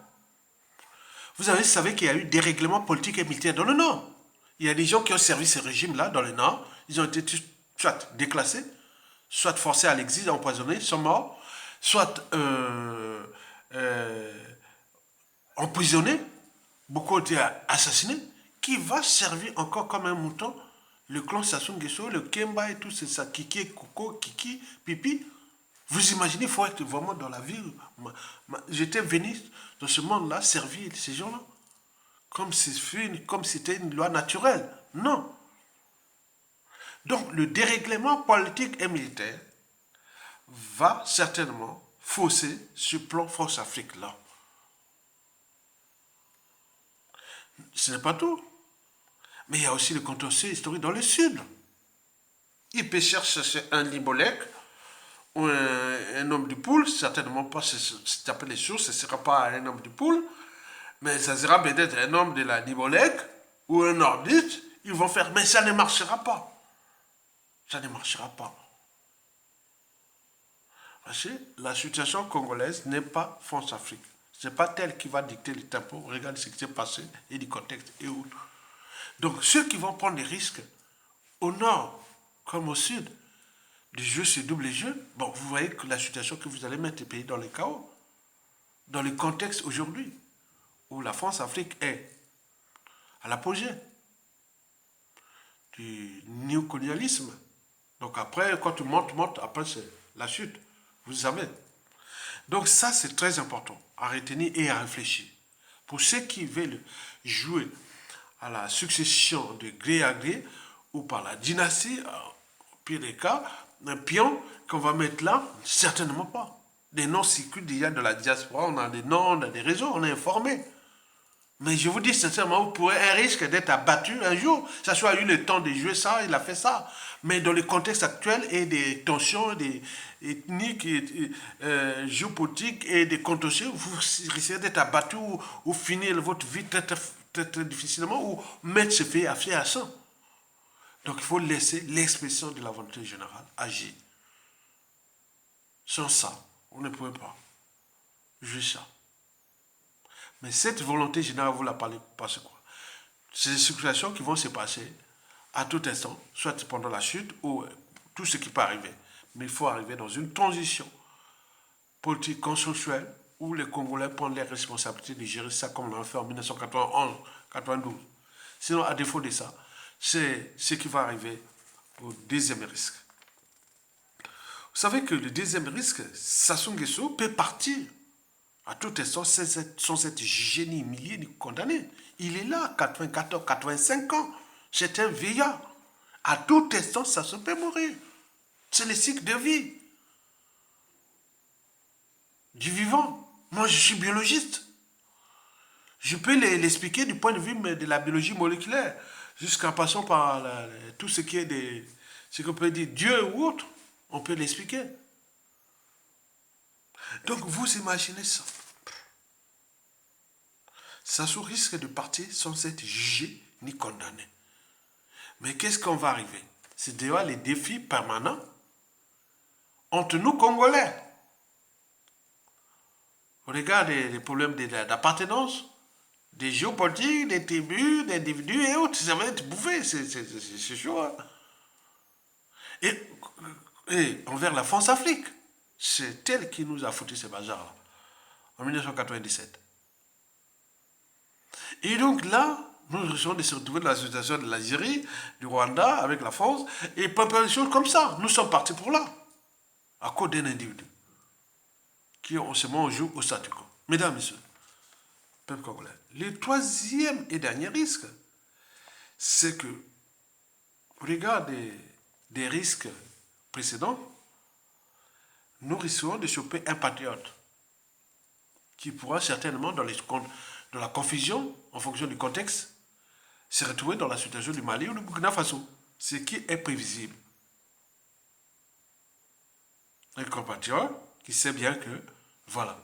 A: Vous savez qu'il y a eu des règlements politiques et militaires dans le Nord. Il y a des gens qui ont servi ce régime-là dans le Nord. Ils ont été soit déclassés, soit forcés à l'exil, empoisonnés, sont morts, soit emprisonnés, beaucoup ont été assassinés. Qui va servir encore comme un mouton le clan Sassou Nguesso, le Kemba et tout ça, Kiki, Koko, Kiki, Pipi. Vous imaginez, il faut être vraiment dans la vie. J'étais venu dans ce monde-là servir ces gens-là. Comme c'était une loi naturelle. Non. Donc le dérèglement politique et militaire va certainement fausser ce plan France-Afrique-là. Ce n'est pas tout. Mais il y a aussi le contentieux historique dans le Sud. Il peut chercher un Libolek ou un homme de poule, certainement pas, c'est appelé les choses, ce ne sera pas un homme de poule, mais ça sera peut-être un homme de la Libolek ou un nordiste, ils vont faire, mais ça ne marchera pas. Ça ne marchera pas. Parce que la situation congolaise n'est pas France-Afrique. Ce n'est pas elle qui va dicter le tempo. Regardez ce qui s'est passé et du contexte et autres. Donc ceux qui vont prendre des risques, au nord comme au sud, de jouer ce double jeu, bon, vous voyez que la situation que vous allez mettre les pays dans le chaos, dans le contexte aujourd'hui, où la France-Afrique est à l'apogée du néocolonialisme. Donc après, quand tu montes, après c'est la chute, vous savez. Donc ça, c'est très important à retenir et à réfléchir. Pour ceux qui veulent jouer à la succession de gré à gré ou par la dynastie, au pire des cas, un pion qu'on va mettre là, certainement pas. Des noms circulent déjà de la diaspora, on a des noms, on a des réseaux, on est informé. Mais je vous dis sincèrement, vous pourrez un risque d'être abattu un jour. Ça soit eu le temps de jouer ça, il a fait ça. Mais dans le contexte actuel et des tensions des ethniques, géopolitiques et des contentieux, vous risquez d'être abattu ou finir votre vie très difficilement ou mettre ce pays à fier à sang. Donc il faut laisser l'expression de la volonté générale agir. Sans ça, on ne peut pas jouer ça. Mais cette volonté générale, vous la parlez parce quoi? C'est des situations qui vont se passer à tout instant, soit pendant la chute ou tout ce qui peut arriver. Mais il faut arriver dans une transition politique consensuelle où les Congolais prennent les responsabilités de gérer ça comme on l'a fait en 1991-92. Sinon, à défaut de ça, c'est ce qui va arriver au deuxième risque. Vous savez que le deuxième risque, Sassou Nguesso peut partir à tout instant sans être jugé ni humilié ni condamné. Il est là, 94, 85 ans. C'est un vieillard. À tout instant, ça se peut mourir. C'est le cycle de vie du vivant. Moi, je suis biologiste. Je peux l'expliquer du point de vue de la biologie moléculaire, jusqu'en passant par tout ce qui est ce qu'on peut dire Dieu ou autre. On peut l'expliquer. Donc, vous imaginez ça. Sassou risque de partir sans être jugé ni condamné. Mais qu'est-ce qu'on va arriver? C'est déjà les défis permanents entre nous, Congolais. On regarde les problèmes d'appartenance, des géopolitiques, des tribus, des individus et autres. Ça va être bouffé, c'est chaud. Hein? Et envers la France-Afrique, c'est elle qui nous a foutu ces bazars-là, en 1997. Et donc là, nous risquons de se retrouver dans la situation de l'Algérie, du Rwanda, avec la France, et pas des choses comme ça. Nous sommes partis pour là, à cause d'un individu, qui en ce moment joue au statu quo. Mesdames, Messieurs, peuple congolais. Le troisième et dernier risque, c'est que, au regard des risques précédents, nous risquons de choper un patriote qui pourra certainement, dans la confusion, en fonction du contexte, se retrouver dans la situation du Mali ou du Burkina Faso, ce qui est prévisible. Un compatriote qui sait bien que, voilà,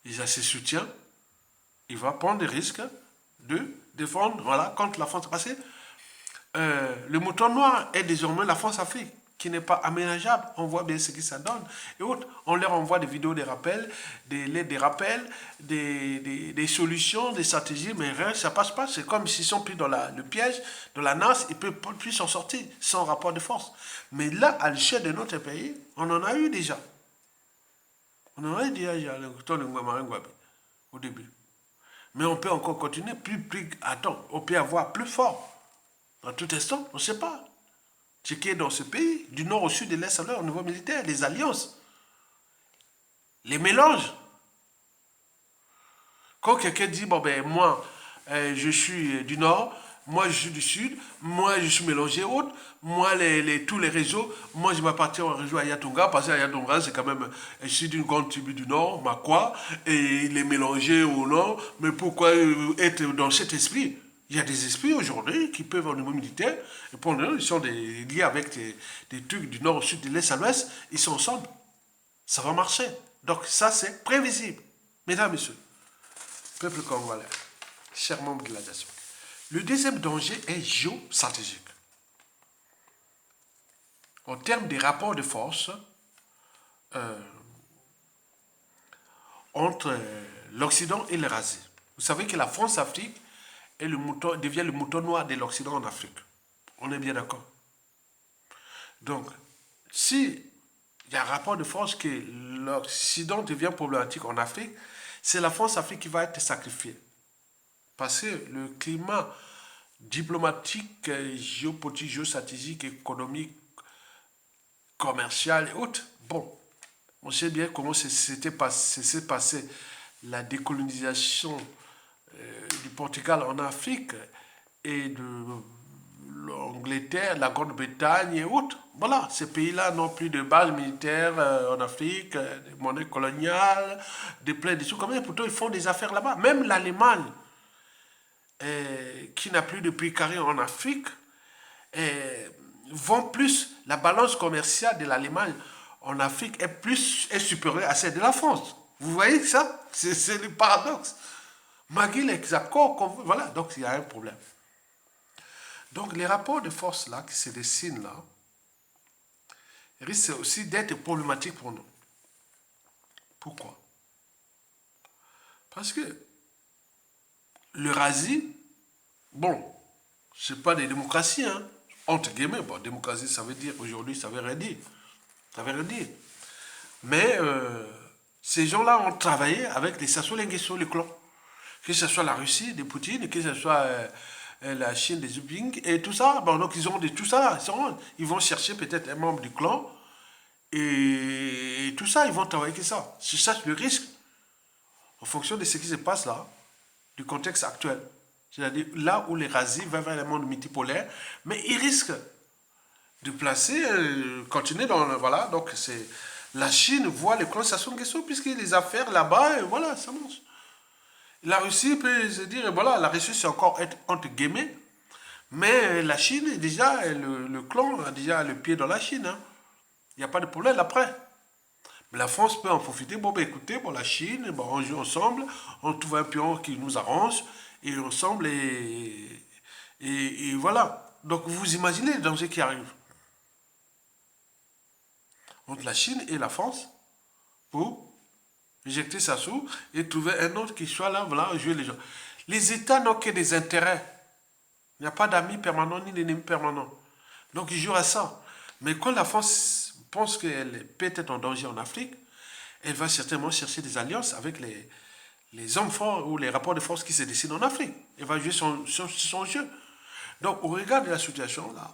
A: il a ses soutiens, il va prendre des risques de défendre, voilà, contre la France. Parce que le mouton noir est désormais la France-Afrique, qui n'est pas aménageable. On voit bien ce que ça donne. Et autres, on leur envoie des vidéos, des rappels, des rappels, des solutions, des stratégies, mais rien, ça passe pas. C'est comme s'ils sont pris dans le piège, dans la nasse, ils ne peuvent plus s'en sortir sans rapport de force. Mais là, à l'échelle de notre pays, on en a eu déjà. On en a eu déjà au début. Mais on peut encore continuer, on peut avoir plus fort. En tout instant, on ne sait pas. Ce qui est dans ce pays, du nord au sud, de l'est à l'ouest, au niveau militaire, les alliances, les mélanges. Quand quelqu'un dit, bon ben moi, je suis du nord, moi je suis du sud, moi je suis mélangé autre, moi tous les réseaux, moi je m'appartiens au réseau Ayatonga, parce que Ayatonga c'est quand même, je suis d'une grande tribu du nord, Makwa, et il est mélangé au nord, mais pourquoi être dans cet esprit? Il y a des esprits aujourd'hui qui peuvent au niveau militaire, et pour nous, ils sont liés avec des trucs du nord au sud, de l'est à l'ouest, ils sont ensemble. Ça va marcher. Donc ça c'est prévisible. Mesdames, Messieurs, peuple congolais, chers membres de la nation. Le deuxième danger est géostratégique. En termes des rapports de force entre l'Occident et l'Eurasie. Vous savez que la France-Afrique devient le mouton noir de l'Occident en Afrique. On est bien d'accord. Donc, si il y a un rapport de force que l'Occident devient problématique en Afrique, c'est la France-Afrique qui va être sacrifiée. Parce que le climat diplomatique, géopolitique, géostratégique, économique, commercial et autres, bon, on sait bien comment s'est passé la décolonisation du Portugal en Afrique et de l'Angleterre, la Grande-Bretagne et autres. Voilà, ces pays-là n'ont plus de base militaire en Afrique, des monnaies coloniales, des plaies, des trucs comme ça. Pourtant, ils font des affaires là-bas. Même l'Allemagne, qui n'a plus de prix carré en Afrique, vend plus, la balance commerciale de l'Allemagne en Afrique est supérieure à celle de la France. Vous voyez ça? C'est le paradoxe. Malgré les accords, voilà, donc il y a un problème. Donc les rapports de force là, qui se dessinent là, risquent aussi d'être problématiques pour nous. Pourquoi? Parce que l'Eurasie, bon, c'est pas des démocraties, hein, entre guillemets. Bon, démocratie, ça veut dire, aujourd'hui, ça veut rien dire. Ça veut rien dire. Mais ces gens-là ont travaillé avec les Sassou Nguesso, les clans. Que ce soit la Russie de Poutine, que ce soit la Chine des Jinping, et tout ça. Bon, donc ils ont de tout ça. Ils vont chercher peut-être un membre du clan, et tout ça, ils vont travailler avec ça. C'est ça le risque, en fonction de ce qui se passe là, du contexte actuel. C'est-à-dire là où l'Eurasie va vers le monde multipolaire, mais ils risquent de placer, continuer dans voilà, donc c'est la Chine voit les clan Sassou Nguesso, puisque les affaires là-bas, et voilà, ça marche. La Russie peut se dire, voilà, la Russie c'est encore être entre guillemets, mais la Chine, déjà, le clan a déjà le pied dans la Chine. Hein. Il n'y a pas de problème après. Mais la France peut en profiter. Bon, ben écoutez, bon, la Chine, bon, on joue ensemble, on trouve un pion qui nous arrange, et ensemble, et voilà. Donc vous imaginez les dangers qui arrivent entre la Chine et la France pour éjecter Sassou et trouver un autre qui soit là, voilà, jouer les gens. Les États n'ont que des intérêts. Il n'y a pas d'amis permanents ni d'ennemis permanents. Donc ils jouent à ça. Mais quand la France pense qu'elle peut être en danger en Afrique, elle va certainement chercher des alliances avec les hommes forts ou les rapports de force qui se dessinent en Afrique. Elle va jouer son jeu. Donc au regard de la situation là,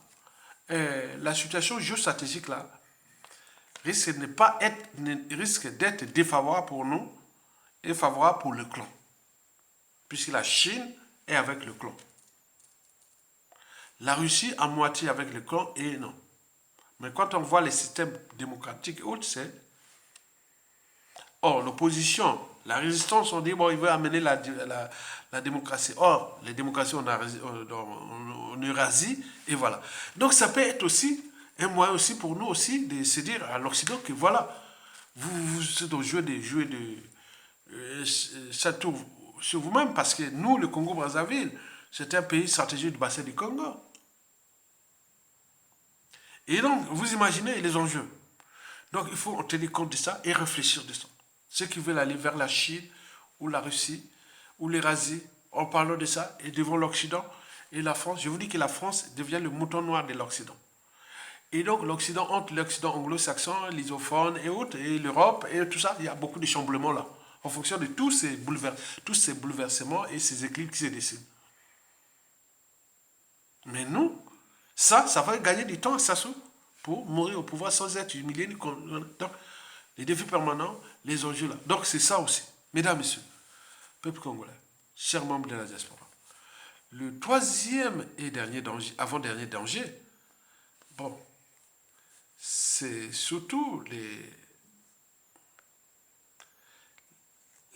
A: la situation géostratégique là, risque d'être défavorable pour nous et favorable pour le clan. Puisque la Chine est avec le clan. La Russie à moitié avec le clan et non. Mais quand on voit les systèmes démocratiques et autres, c'est... Or, l'opposition, la résistance, on dit, bon, il veut amener la démocratie. Or, les démocraties, on Eurasie, et voilà. Donc, ça peut être aussi un moyen aussi pour nous aussi de se dire à l'Occident que voilà, vous jouez ça tourne sur vous-même, parce que nous, le Congo-Brazzaville, c'est un pays stratégique du bassin du Congo. Et donc, vous imaginez les enjeux. Donc, il faut en tenir compte de ça et réfléchir de ça. Ceux qui veulent aller vers la Chine ou la Russie ou l'Eurasie, en parlant de ça, et devant l'Occident et la France, je vous dis que la France devient le mouton noir de l'Occident. Et donc, l'Occident, entre l'Occident anglo-saxon, l'isophone et autres, et l'Europe, et tout ça, il y a beaucoup de chamboulements là, en fonction de tous ces bouleversements et ces équilibres qui se dessinent. Mais nous, ça va gagner du temps à Sassou pour mourir au pouvoir sans être humilié. Donc, les défis permanents, les enjeux là. Donc, c'est ça aussi. Mesdames, Messieurs, peuple congolais, chers membres de la diaspora, le troisième et dernier danger, avant-dernier danger, bon, c'est surtout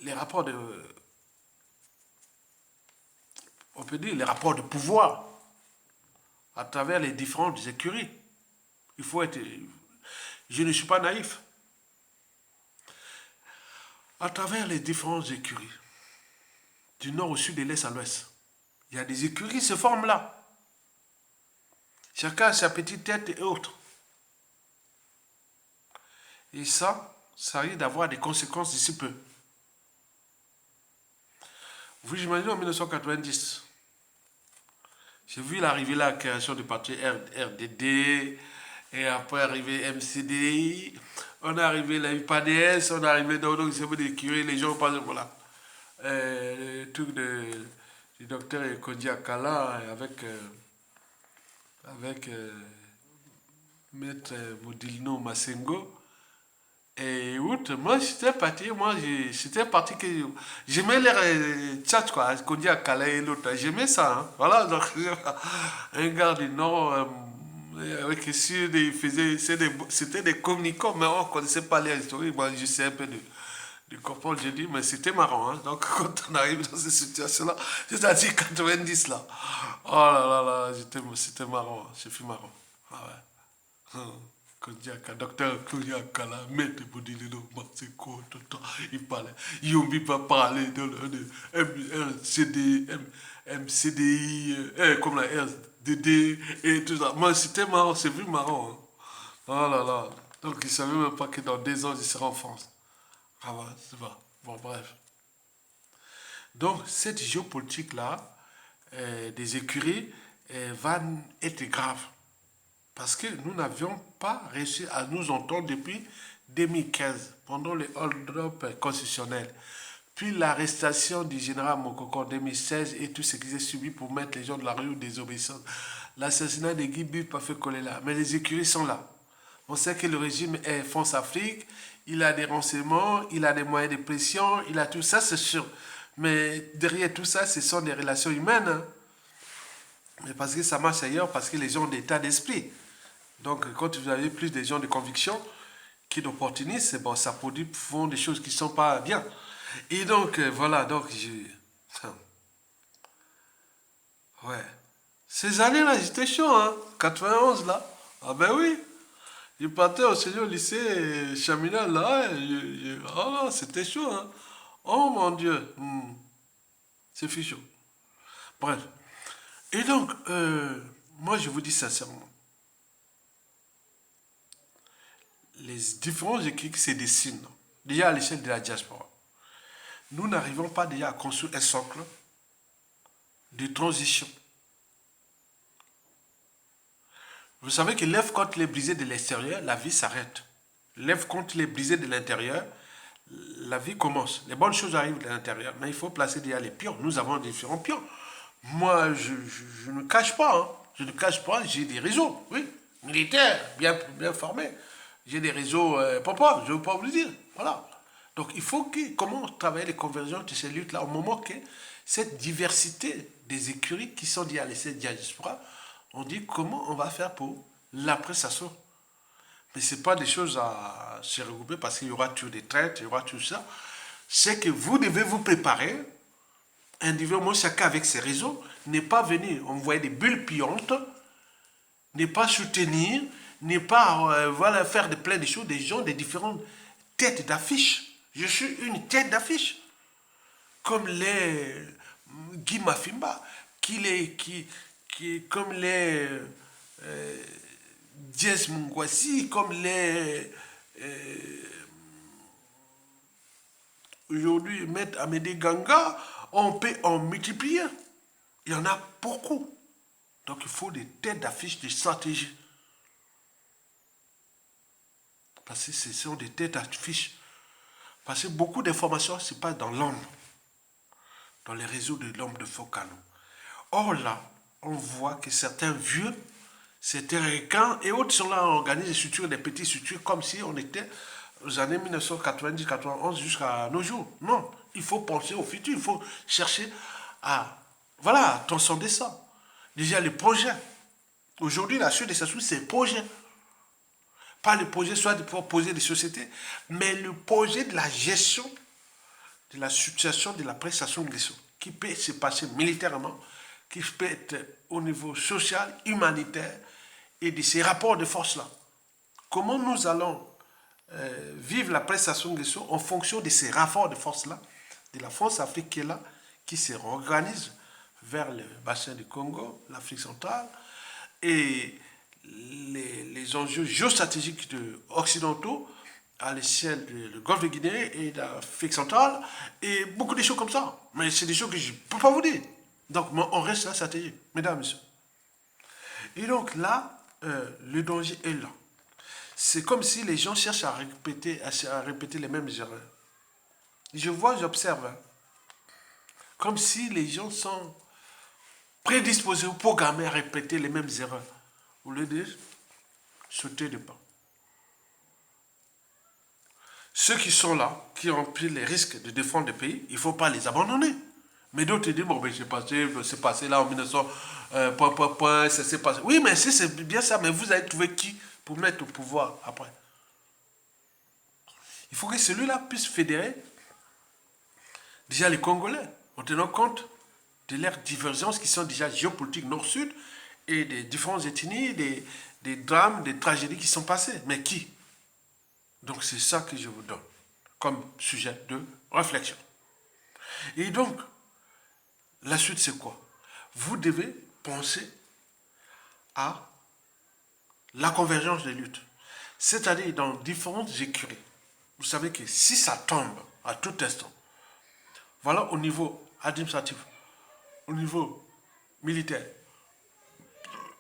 A: les rapports de, on peut dire, les rapports de pouvoir à travers les différentes écuries. Il faut être, je ne suis pas naïf. À travers les différentes écuries, du nord au sud, de l'est à l'ouest, il y a des écuries qui se forment là. Chacun a sa petite tête et autres. Et ça risque d'avoir des conséquences d'ici peu. Vous imaginez en 1990, j'ai vu l'arrivée là, la création du parti RDD, et après arrivé MCDI, on est arrivé la UPADS, on est arrivé dans des curés, les gens pensent, voilà. Le truc du docteur Kondi Akala avec maître Modilno Masengo. Et outre, moi j'étais parti que j'aimais les tchatch quoi, Kondi Akala et l'autre, j'aimais ça, hein. Voilà, donc un gars du Nord avec le Sud, c'était des communicants, mais on ne connaissait pas les historiques. Moi je sais un peu du corporel, j'ai dit, mais c'était marrant, hein. Donc quand on arrive dans cette situation-là, c'est-à-dire 90 là, oh là là, c'était marrant, c'est fait marrant. Ah ouais. Docteur Kodiaka, la maître Bodilino, Matseko, tout le temps, il parlait. Yombi va parler de MCDI, comme la RDD et tout ça. Moi, c'était marrant, c'est vu marrant, hein. Oh là là. Donc, il ne savait même pas que dans 2 ans, il sera en France. Ah ouais, c'est pas. Bon, bref. Donc, cette géopolitique-là, des écuries, va être grave. Parce que nous n'avions pas réussi à nous entendre depuis 2015, pendant le hold-up constitutionnel. Puis l'arrestation du général Mokoko en 2016 et tout ce qui s'est subi pour mettre les gens de la rue désobéissants. L'assassinat de Guy Bill pas fait coller là. Mais les écuries sont là. On sait que le régime est France-Afrique, il a des renseignements, il a des moyens de pression, il a tout ça, c'est sûr. Mais derrière tout ça, ce sont des relations humaines, hein. Mais parce que ça marche ailleurs, parce que les gens ont des états d'esprit. Donc, quand vous avez plus des gens de conviction qui d'opportunistes, bon, ça font des choses qui ne sont pas bien. Et donc, voilà, donc, ouais. Ces années-là, j'étais chaud, hein. 91, là. Ah ben oui. Je partais au senior lycée Chaminade, là. Ah, c'était chaud, hein. Oh, mon Dieu. C'est chaud. Bref. Et donc, moi je vous dis sincèrement, les différents écrits qui se dessinent, déjà à l'échelle de la diaspora, nous n'arrivons pas déjà à construire un socle de transition. Vous savez que l'œuf, quand il est brisé de l'extérieur, la vie s'arrête. L'œuf, quand il est brisé de l'intérieur, la vie commence. Les bonnes choses arrivent de l'intérieur, mais il faut placer déjà les pions. Nous avons différents pions. Moi, je ne cache pas, hein. Je ne cache pas, j'ai des réseaux, oui, militaires, bien formés. J'ai des réseaux papa, je ne veux pas vous le dire. Voilà. Donc il faut comment travailler les convergences de ces luttes-là au moment que cette diversité des écuries qui sont liées à l'essai diaspora, on dit comment on va faire pour l'après-Sassou. Mais ce n'est pas des choses à se regrouper parce qu'il y aura toujours des traites, il y aura tout ça. C'est que vous devez vous préparer, individuellement, chacun avec ses réseaux, n'est pas venir envoyer des bulles pillantes, n'est pas soutenir, n'est pas voilà, faire plein de choses, des gens, des différentes têtes d'affiche. Je suis une tête d'affiche. Comme les Guy Mafimba, comme les Diez Mungwasi, comme les aujourd'hui Maître Amédée Ganga, on peut en multiplier. Il y en a beaucoup. Donc il faut des têtes d'affiche, des stratégies. Parce que ce sont des têtes d'affiche. Parce que beaucoup d'informations se passent dans l'ombre, dans les réseaux de l'ombre de Focano. Or là, on voit que certains vieux, certains requins et autres sont là, on organise des structures, des petites structures, comme si on était aux années 1990-91 jusqu'à nos jours. Non, il faut penser au futur, il faut chercher à, voilà, transcender ça. Déjà les projets. Aujourd'hui, la suite de Sassou, c'est projet. Pas le projet soit de proposer des sociétés, mais le projet de la gestion de la situation de la prestation de l'État, qui peut se passer militairement, qui peut être au niveau social, humanitaire, et de ces rapports de force-là. Comment nous allons vivre la prestation de l'État en fonction de ces rapports de force-là, de la force Afrique qui est là, qui se réorganise vers le bassin du Congo, l'Afrique centrale, et les enjeux géostratégiques occidentaux à l'échelle du Golfe de Guinée et d'Afrique centrale, et beaucoup de choses comme ça. Mais c'est des choses que je ne peux pas vous dire. Donc, on reste la stratégie, mesdames et messieurs. Et donc là, le danger est là. C'est comme si les gens cherchent à répéter les mêmes erreurs. Je vois, j'observe, hein, comme si les gens sont prédisposés ou programmés à répéter les mêmes erreurs, au lieu de sauter de pas. Ceux qui sont là, qui ont pris les risques de défendre le pays, il ne faut pas les abandonner. Mais d'autres disent, bon, ben, c'est passé là en 1900, ça s'est passé. Oui, mais si c'est bien ça, mais vous allez trouver qui pour mettre au pouvoir après? Il faut que celui-là puisse fédérer déjà les Congolais, en tenant compte de leurs divergences qui sont déjà géopolitiques nord-sud et des différentes ethnies, des drames, des tragédies qui sont passées. Mais qui? Donc c'est ça que je vous donne comme sujet de réflexion. Et donc, la suite c'est quoi? Vous devez penser à la convergence des luttes. C'est-à-dire dans différentes écuries. Vous savez que si ça tombe à tout instant, voilà au niveau administratif, au niveau militaire,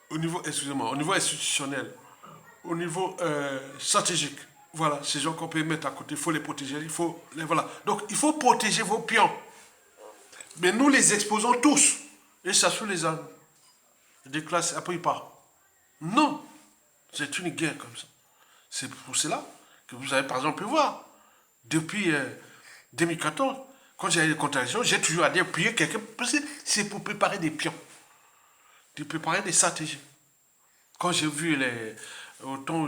A: au niveau, excusez-moi, au niveau institutionnel, au niveau stratégique, voilà, ces gens qu'on peut mettre à côté, il faut les protéger, il faut les, voilà. Donc il faut protéger vos pions. Mais nous les exposons tous. Et ça sous les armes. Des classes, après ils partent. Non. C'est une guerre comme ça. C'est pour cela que vous avez par exemple pu voir, depuis 2014, quand j'ai eu des contradictions, j'ai toujours à dire appuyer quelqu'un, parce que c'est pour préparer des pions, de préparer des stratégies. Quand j'ai vu autant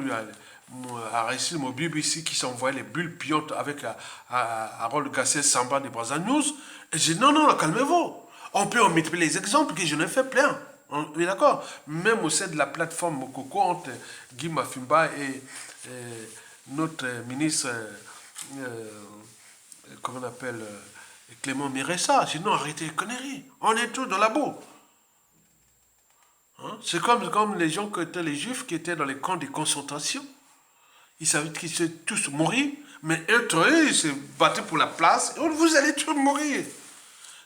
A: à récit mon BBC qui s'envoyait les bulles piantes avec Harold Gassé Samba de Brazza News, et j'ai dit non, non, calmez-vous. On peut en multiplier les exemples que je n'ai fait plein. On est d'accord. Même au sein de la plateforme Mokoko entre Guy Mafimba et notre ministre, comment on appelle, Clément Miressa. Sinon, arrêtez les conneries. On est tous dans la boue. Hein. C'est comme les gens qui étaient les juifs qui étaient dans les camps de concentration. Ils savaient qu'ils allaient tous mourir, mais entre eux, ils se battaient pour la place. Et vous allez tous mourir.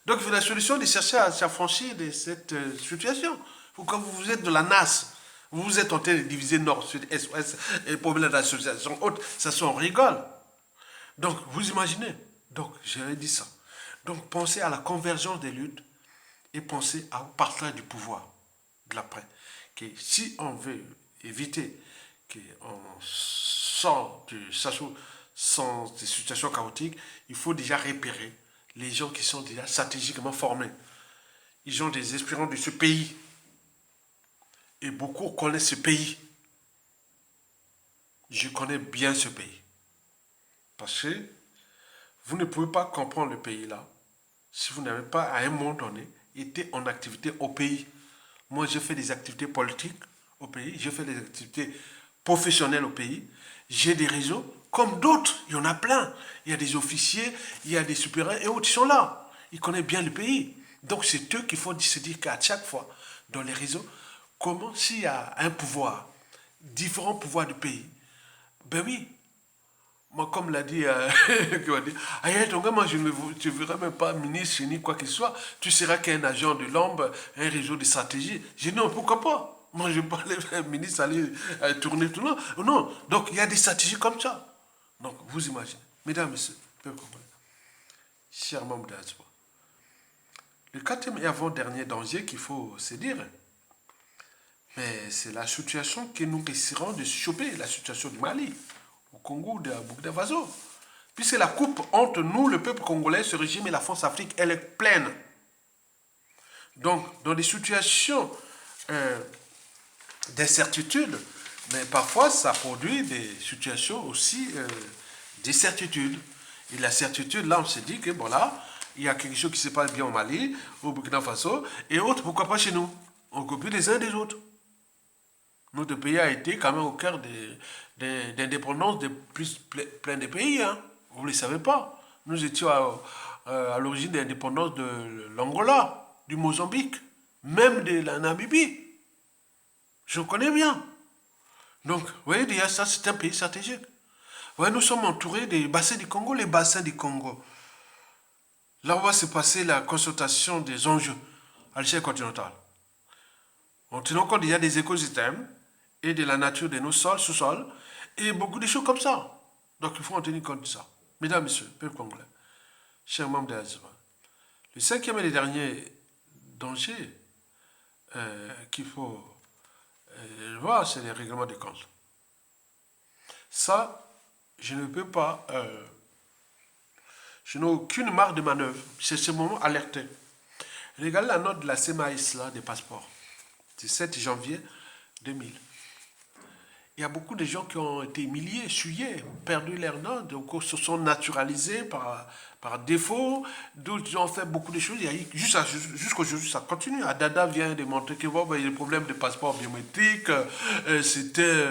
A: Donc la solution de chercher à s'affranchir de cette situation. Pourquoi vous êtes de la NAS, vous êtes en train de diviser Nord, Sud, Est, Ouest, et les problèmes d'association haute, ça on rigole. Donc vous imaginez. Donc j'avais dit ça. Donc pensez à la convergence des luttes et pensez au partage du pouvoir de l'après. Que si on veut éviter qu'on sorte sans des situations chaotiques, il faut déjà repérer les gens qui sont déjà stratégiquement formés. Ils ont des expériences de ce pays. Et beaucoup connaissent ce pays. Je connais bien ce pays. Parce que vous ne pouvez pas comprendre le pays là si vous n'avez pas à un moment donné été en activité au pays. Moi, j'ai fait des activités politiques au pays, j'ai fait des activités professionnelles au pays, j'ai des réseaux, comme d'autres, il y en a plein. Il y a des officiers, il y a des supérieurs et autres qui sont là. Ils connaissent bien le pays. Donc c'est eux qu'il faut se dire qu'à chaque fois, dans les réseaux, comment s'il y a un pouvoir, différents pouvoirs du pays, ben oui, moi, comme l'a dit, moi, je ne verrai même pas ministre ni quoi que ce soit. Tu seras qu'un agent de l'ombre, un réseau de stratégie. J'ai dit non, pourquoi pas? Moi, je ne vais pas aller, ministre, aller tourner tout le monde. Non, donc il y a des stratégies comme ça. Donc, vous imaginez, mesdames, messieurs, peuple congolais, chers membres de la diaspora, le quatrième et avant-dernier danger qu'il faut se dire, mais c'est la situation que nous risquerons de choper, la situation du Mali, au Congo, de Burkina Faso. Puisque la coupe entre nous, le peuple congolais, ce régime et la France-Afrique, elle est pleine. Donc, dans des situations d'incertitude, mais parfois ça produit des situations aussi d'incertitude. Et la certitude, là, on se dit que voilà, il y a quelque chose qui se passe bien au Mali, au Burkina Faso, et autres, pourquoi pas chez nous? On copie les uns des autres. Notre pays a été quand même au cœur d'indépendance de plus plein de pays. Hein. Vous ne le savez pas. Nous étions à l'origine de l'indépendance de l'Angola, du Mozambique, même de la Namibie. Je connais bien. Donc, vous voyez, déjà, ça, c'est un pays stratégique. Vous voyez, nous sommes entourés des bassins du Congo, les bassins du Congo. Là, où va se passer la consultation des enjeux à l'échelle continentale. En tenant compte déjà des écosystèmes et de la nature de nos sols, sous-sols, et beaucoup de choses comme ça. Donc il faut en tenir compte de ça. Mesdames, Messieurs, peuple congolais, chers membres de la diaspora, le cinquième et le dernier danger qu'il faut voir, c'est les règlements de compte. Ça, je ne peux pas, je n'ai aucune marge de manœuvre. C'est ce moment alerté. Regardez la note de la CMAIS là, des passeports. C'est 7 janvier 2000. Il y a beaucoup de gens qui ont été humiliés, souillés, perdu leur nom, donc se sont naturalisés par défaut. D'autres ont fait beaucoup de choses. Jusqu'aujourd'hui, ça continue. Adada vient de montrer que bon, il y a des problèmes de passeport biométrique, c'était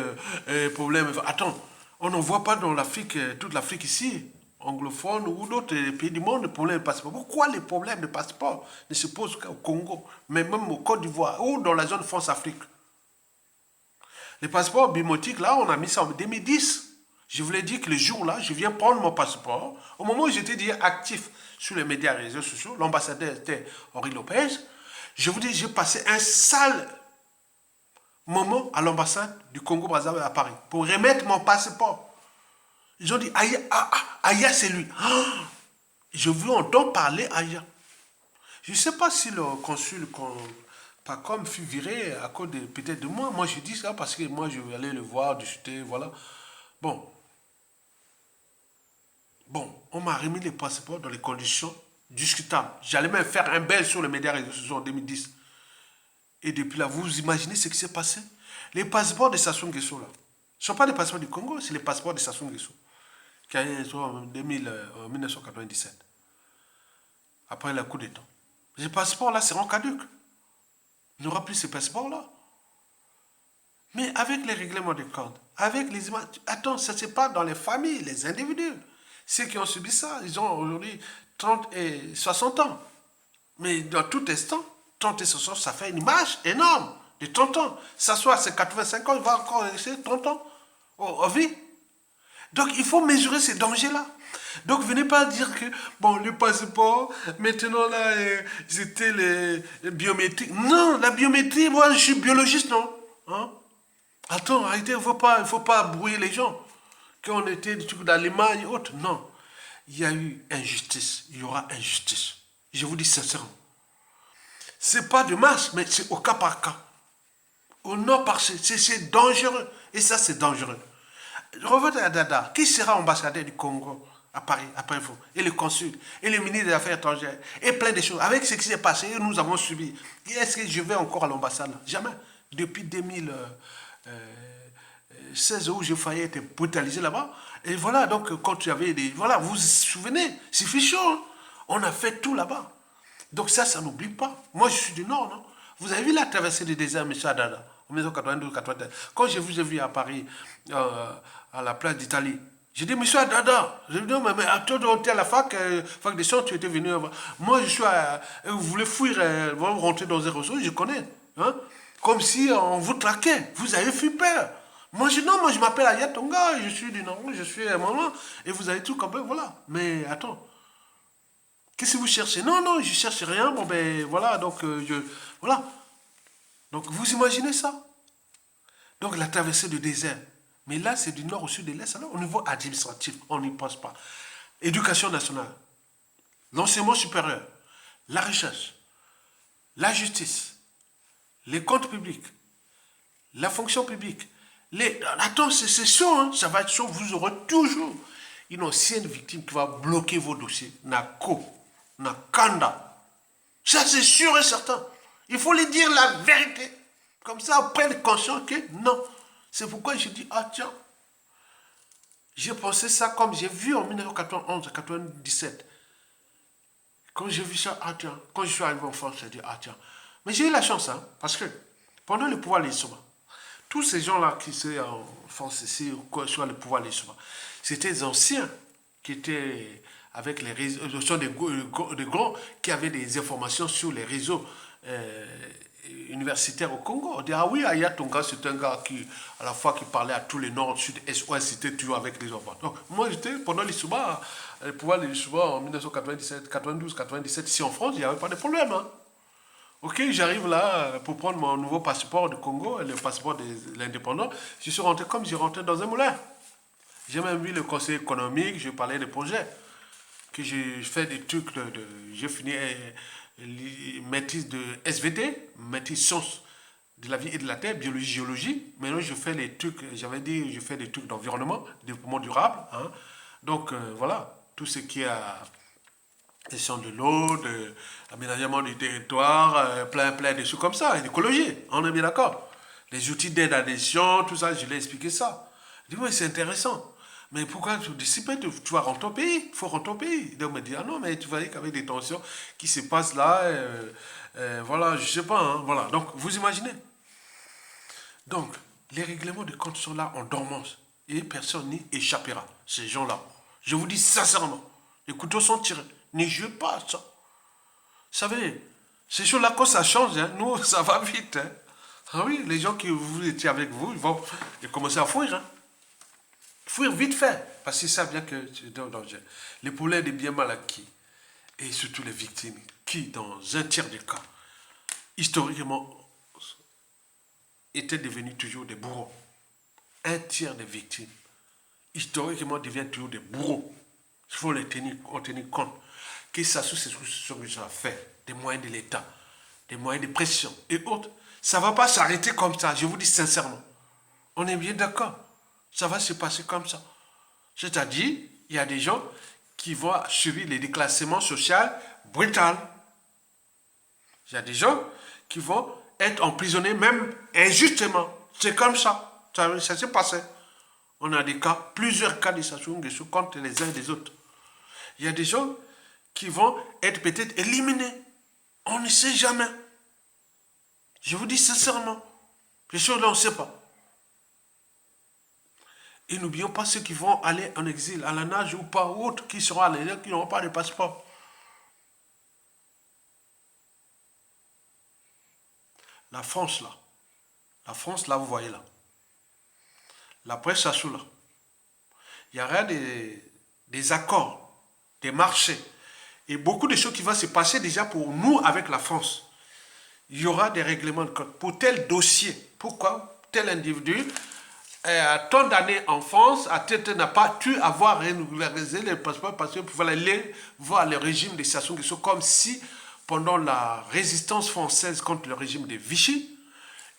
A: problème. Attends, on n'en voit pas dans l'Afrique, toute l'Afrique ici, anglophone ou d'autres pays du monde, les problèmes de passeport. Pourquoi les problèmes de passeport ne se posent qu'au Congo, mais même au Côte d'Ivoire ou dans la zone France-Afrique? Les passeports biométriques, là, on a mis ça en 2010. Je vous l'ai dit que le jour-là, je viens prendre mon passeport. Au moment où j'étais déjà actif sur les médias et les réseaux sociaux, l'ambassadeur était Henri Lopez. Je vous dis, j'ai passé un sale moment à l'ambassade du Congo-Brazzaville à Paris pour remettre mon passeport. Ils ont dit, Aya, c'est lui. Je voulais entendre parler Aya. Je ne sais pas si le consul pas comme fut viré à cause peut-être de moi. Moi, je dis ça parce que moi, je vais aller le voir, discuter, voilà. Bon, on m'a remis les passeports dans les conditions discutables. J'allais même faire un bel sur les médias réseaux sociaux en 2010. Et depuis là, vous imaginez ce qui s'est passé? Les passeports de Sassou Nguesso, là, ce ne sont pas des passeports du Congo, c'est les passeports de Sassou Nguesso, qui a été en 1997, après le coup d'État. Ces passeports-là seront caducs. Il n'y aura plus ces passeports-là. Mais avec les règlements de compte, avec les images, attends, ça se passe dans les familles, les individus. Ceux qui ont subi ça, ils ont aujourd'hui 30 et 60 ans. Mais dans tout instant, 30 et 60, ça fait une image énorme de 30 ans. S'asseoir, c'est 85 ans, il va encore rester 30 ans en vie. Donc, il faut mesurer ces dangers-là. Donc, venez pas dire que, bon, le passeport, maintenant, là, c'était les biométriques. Non, la biométrie, moi, je suis biologiste, non? Hein? Attends, arrêtez, il faut pas brouiller les gens. Quand on était d'Allemagne et autres, non. Il y a eu injustice, il y aura injustice. Je vous dis sincèrement. C'est pas de masse, mais c'est au cas par cas. Au nord, c'est dangereux. Et ça, c'est dangereux. Revenez à Dada. Qui sera ambassadeur du Congo à Paris, après vous? Et le consul, et le ministre des Affaires étrangères, et plein de choses. Avec ce qui s'est passé, nous avons subi. Est-ce que je vais encore à l'ambassade? Jamais. Depuis 2016, où j'ai failli être brutalisé là-bas. Et voilà, donc, quand tu avais des... Voilà, vous vous souvenez, c'est fichu, hein? On a fait tout là-bas. Donc ça n'oublie pas. Moi, je suis du Nord, non? Vous avez vu la traversée du désert, M. Adada, en 1992-93. Quand je vous ai vu à Paris, à la place d'Italie, j'ai dit, M. Adada, je lui ai dit, mais toi, tu es à la fac des sciences, tu étais venu. Moi, je suis vous voulez fuir, vous rentrer dans un réseau, je connais. Hein? Comme si on vous traquait. Vous avez fui peur. Moi, je m'appelle Ayat Tonga, je suis du Nord, je suis un moment, et vous avez tout comme voilà. Mais attends. Qu'est-ce que vous cherchez? Non, non, je ne cherche rien. Bon, ben voilà, donc voilà. Donc vous imaginez ça? Donc la traversée du désert. Mais là, c'est du nord au sud de l'est. Alors, au niveau administratif, on n'y pense pas. Éducation nationale, l'enseignement supérieur, la recherche, la justice, les comptes publics, la fonction publique. Attends, c'est chaud, hein? Ça va être chaud. Vous aurez toujours une ancienne victime qui va bloquer vos dossiers. Nako. Nakanda. Ça, c'est sûr et certain. Il faut lui dire la vérité. Comme ça, on prenne conscience que non. C'est pourquoi je dis, ah tiens, j'ai pensé ça comme j'ai vu en 1991-97. Quand j'ai vu ça, ah tiens, quand je suis arrivé en France, j'ai dit, ah tiens. Mais j'ai eu la chance, hein, parce que pendant le pouvoir les Souma, tous ces gens-là qui sont en France ici, soit le pouvoir les Souma, c'était des anciens qui étaient avec les réseaux, ce sont des grands qui avaient des informations sur les réseaux universitaires au Congo. On dit, ah oui, Aya Tonga, c'est un gars qui, à la fois, qui parlait à tous les nord, sud, est, ouest, c'était toujours avec les enfants. Donc, moi, j'étais, pendant les Souba, le pouvoir des Souba en 1997, 92, 97, ici en France, il n'y avait pas de problème. Hein. Ok, j'arrive là pour prendre mon nouveau passeport du Congo, le passeport de l'indépendant. Je suis rentré comme je rentrais dans un moulin. J'ai même vu le conseil économique, je parlais des projets. Que j'ai fait des trucs, j'ai fini maîtrise de SVT, maîtrise sciences de la vie et de la terre, biologie, géologie. Maintenant, je fais les trucs, j'avais dit, je fais des trucs d'environnement, développement durable. Hein. Donc, voilà, tout ce qui est gestion de l'eau, de l'aménagement du territoire, plein de choses comme ça, l'écologie, on est bien d'accord. Les outils d'aide à l'adhésion, tout ça, je l'ai expliqué ça. Je dis, oui, c'est intéressant. Mais pourquoi tu décides, tu vas rentrer au pays, il faut rentrer au pays. Donc, on me dit, ah non, mais tu voyais qu'avec des tensions qui se passent là, voilà, je sais pas, hein, voilà. Donc, vous imaginez. Donc, les règlements de compte sont là en dormance. Et personne n'y échappera, ces gens-là. Je vous dis sincèrement, les couteaux sont tirés. Ne jouez pas à ça. Vous savez, ces choses-là, quand ça change, hein, nous, ça va vite. Hein. Ah oui, les gens qui vous étiez avec vous, ils vont commencer à fuir. Hein. Fuir vite fait, parce qu'ils savent bien que c'est un danger. Les problèmes des biens mal acquis, et surtout les victimes, qui, dans un tiers des cas, historiquement, étaient devenus toujours des bourreaux. Un tiers des victimes, historiquement, deviennent toujours des bourreaux. Il faut les tenir compte. Que ça, sous ces choses que ça fait, des moyens de l'État, des moyens de pression et autres, ça ne va pas s'arrêter comme ça, je vous dis sincèrement. On est bien d'accord. Ça va se passer comme ça. C'est-à-dire, il y a des gens qui vont subir les déclassements sociaux brutaux. Il y a des gens qui vont être emprisonnés même injustement. C'est comme ça. Ça s'est passé. On a des cas, plusieurs cas de Sassou Nguesso contre les uns et les autres. Il y a des gens qui vont être peut-être éliminés. On ne sait jamais. Je vous dis sincèrement. Les choses-là, on ne sait pas. Et n'oublions pas ceux qui vont aller en exil, à la nage ou pas, ou autres qui seront allés, qui n'auront pas de passeport. La France, là, La France, là, vous voyez là. La presse Sassou, là. Il y aura des accords, des marchés. Et beaucoup de choses qui vont se passer déjà pour nous avec la France. Il y aura des règlements de compte pour tel dossier. Pourquoi tel individu a tant d'années en France, n'a pas pu avoir régularisé les passeports parce qu'il pouvait aller voir le régime de Sassou Nguesso comme si pendant la résistance française contre le régime de Vichy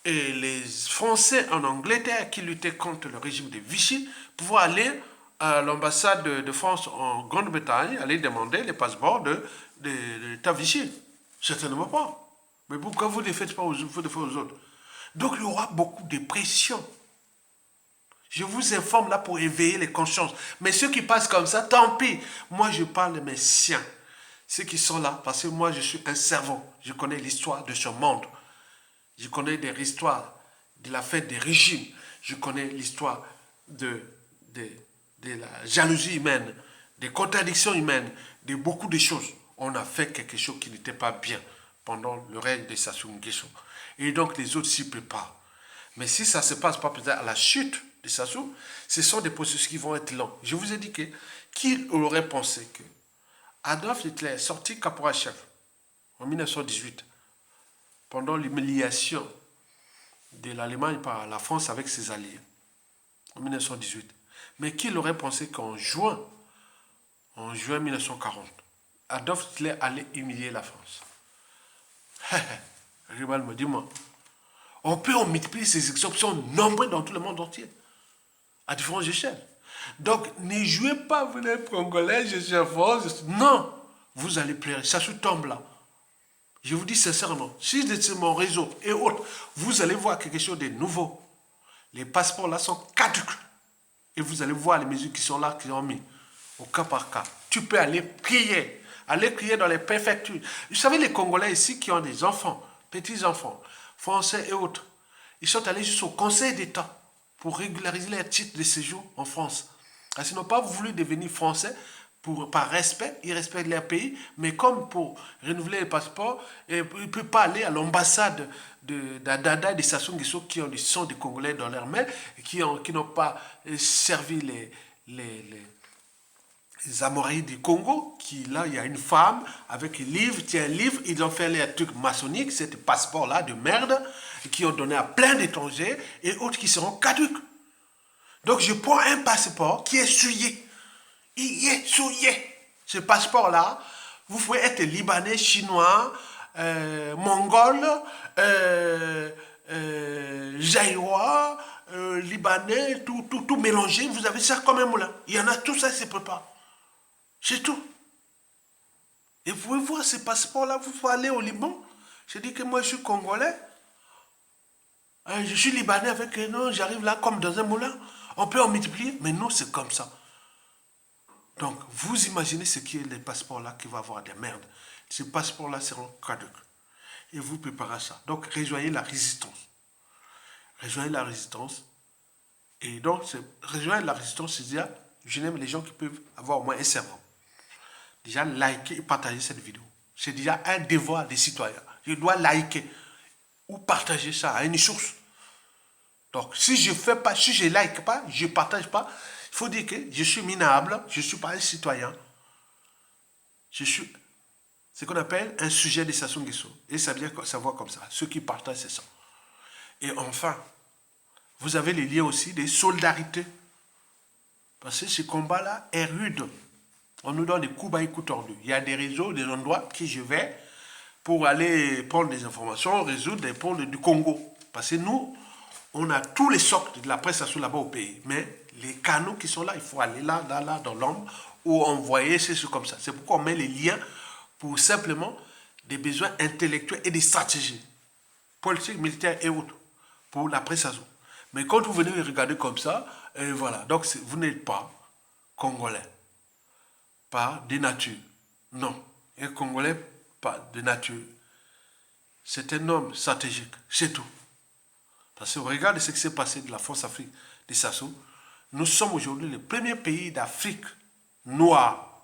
A: et les Français en Angleterre qui luttaient contre le régime de Vichy pouvaient aller à l'ambassade de France en Grande-Bretagne, aller demander les passeports de l'État Vichy. Certainement pas. Mais pourquoi vous ne les faites pas aux autres? Donc il y aura beaucoup de pression. Je vous informe là pour éveiller les consciences. Mais ceux qui passent comme ça, tant pis. Moi, je parle de mes siens. Ceux qui sont là, parce que moi, je suis un servant. Je connais l'histoire de ce monde. Je connais des histoires de la fête des régimes. Je connais l'histoire de la jalousie humaine, des contradictions humaines, de beaucoup de choses. On a fait quelque chose qui n'était pas bien pendant le règne de Sassou Nguesso. Et donc, les autres s'y préparent. Mais si ça ne se passe pas peut-être à la chute de Sassou, ce sont des processus qui vont être longs. Je vous ai dit que qui aurait pensé que Adolf Hitler, sorti caporal-chef en 1918, pendant l'humiliation de l'Allemagne par la France avec ses alliés, en 1918, mais qui aurait pensé qu'en juin 1940, Adolf Hitler allait humilier la France? Rival me dit, moi, on peut en multiplier ces exemples, sont nombreux dans tout le monde entier, à différentes échelles. Donc, ne jouez pas, vous êtes congolais, je suis France. Non, vous allez pleurer, ça se tombe là. Je vous dis sincèrement, si vous êtes sur mon réseau et autres, vous allez voir quelque chose de nouveau. Les passeports là sont caducs. Et vous allez voir les mesures qui sont là, qui ont mis, au cas par cas. Tu peux aller prier dans les préfectures. Vous savez, les Congolais ici qui ont des enfants, petits-enfants, français et autres, ils sont allés jusqu'au Conseil d'État pour régulariser leur titre de séjour en France. Parce qu'ils n'ont pas voulu devenir français par respect, ils respectent leur pays, mais comme pour renouveler les passeports, ils ne peuvent pas aller à l'ambassade d'Adada et de Sassou Nguesso qui ont du sang des Congolais dans leurs mains et qui n'ont pas servi les Amoraïdes du Congo, qui là, il y a une femme avec un livre, tiens un livre, ils ont fait les trucs maçonniques, ces passeports-là de merde, qui ont donné à plein d'étrangers et autres qui seront caducs. Donc je prends un passeport qui est souillé. Il est souillé. Ce passeport-là, vous pouvez être libanais, chinois, mongol, jaïrois, libanais, tout mélangé. Vous avez ça comme un moulin. Il y en a tout ça, c'est prépare. C'est tout. Et vous pouvez voir ce passeport-là, vous pouvez aller au Liban. Je dis que moi, je suis congolais. Je suis libanais avec un nom, j'arrive là comme dans un moulin. On peut en multiplier, mais non, c'est comme ça. Donc, vous imaginez ce qui est les passeports-là qui vont avoir des merdes. Ces passeports-là seront caducs. Et vous préparez ça. Donc, rejoignez la résistance. Rejoignez la résistance. Et donc, rejoindre la résistance, c'est-à-dire, je n'aime les gens qui peuvent avoir au moins un cerveau. Déjà, liker et partager cette vidéo. C'est déjà un devoir des citoyens. Je dois liker ou partager ça à une source. Donc, si je fais pas, si je like pas, je partage pas, il faut dire que je suis minable, je ne suis pas un citoyen. Je suis ce qu'on appelle un sujet de Sassou Nguesso. Et ça vient savoir comme ça. Ceux qui partagent, c'est ça. Et enfin, vous avez les liens aussi des solidarités. Parce que ce combat-là est rude. On nous donne des coups bas et coups tordus. Il y a des réseaux, des endroits qui je vais pour aller prendre des informations, résoudre des problèmes du Congo. Parce que nous, on a tous les socles de la presse là-bas au pays. Mais les canaux qui sont là, il faut aller là, dans l'ombre, ou envoyer ces choses comme ça. C'est pourquoi on met les liens pour simplement des besoins intellectuels et des stratégies politiques, militaires et autres pour la presse. Mais quand vous venez regarder comme ça, et voilà, donc vous n'êtes pas congolais, pas de nature. Non, un Congolais, pas de nature. C'est un homme stratégique, c'est tout. Parce que regardez ce qui s'est passé de la France-Afrique de Sassou. Nous sommes aujourd'hui le premier pays d'Afrique noire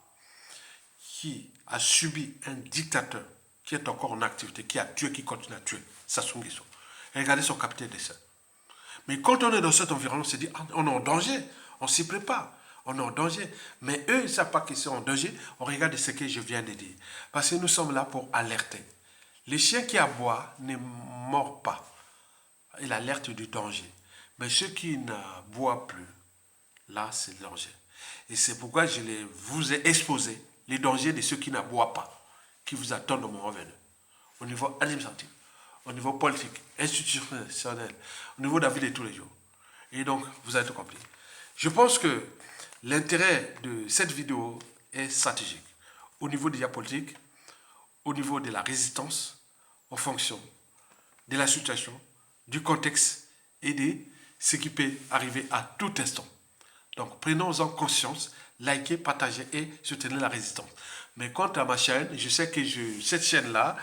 A: qui a subi un dictateur qui est encore en activité, qui a tué, qui continue à tuer, Sassou Nguesso. Regardez son capitaine de ça. Mais quand on est dans cet environnement, on se dit, ah, on est en danger, on s'y prépare, on est en danger. Mais eux, ils ne savent pas qu'ils sont en danger. On regarde ce que je viens de dire. Parce que nous sommes là pour alerter. Les chiens qui aboient ne mordent pas. Il alerte du danger. Mais ceux qui n'aboient plus, là, c'est le danger. Et c'est pourquoi vous ai exposé les dangers de ceux qui n'aboient pas, qui vous attendent au moment venu. Au niveau administratif, au niveau politique, institutionnel, au niveau de la vie de tous les jours. Et donc, vous avez tout compris. Je pense que l'intérêt de cette vidéo est stratégique. Au niveau de la politique, au niveau de la résistance, en fonction de la situation, du contexte et de ce qui peut arriver à tout instant. Donc, prenons-en conscience, likez, partagez et soutenez la résistance. Mais quant à ma chaîne, je sais que cette chaîne-là,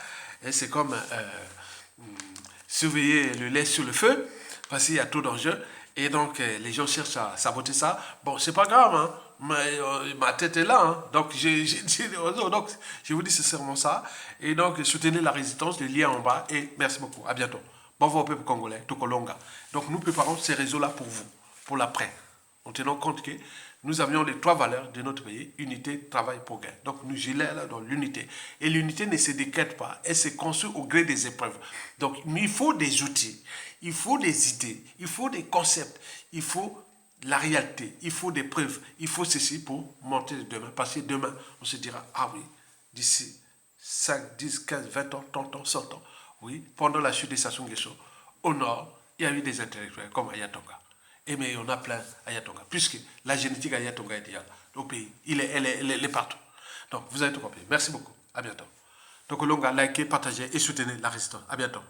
A: c'est comme surveiller le lait sur le feu, parce qu'il y a trop d'enjeux, et donc les gens cherchent à saboter ça. Bon, c'est pas grave, hein, mais ma tête est là, hein, donc je vous dis sincèrement ça, et donc soutenez la résistance, le lien en bas, et merci beaucoup, à bientôt. Bon au peuple congolais, Tokolonga. Donc nous préparons ces réseaux-là pour vous, pour l'après, en tenant compte que nous avions les 3 valeurs de notre pays, unité, travail, progrès. Donc nous gilons là dans l'unité. Et l'unité ne se décrète pas, elle se construit au gré des épreuves. Donc il faut des outils, il faut des idées, il faut des concepts, il faut la réalité, il faut des preuves, il faut ceci pour monter demain. Parce que demain, on se dira, ah oui, d'ici 5, 10, 15, 20 ans, 30 ans, 100 ans, oui, pendant la chute de Sassou Nguesso, au nord, il y a eu des intellectuels comme Ayatonga. Et mais on a plein Ayatonga, puisque la génétique Ayatonga est déjà au pays. Elle est partout. Donc, vous avez tout compris. Merci beaucoup. À bientôt. Donc, Longa, likez, partagez et soutenez la résistance. À bientôt.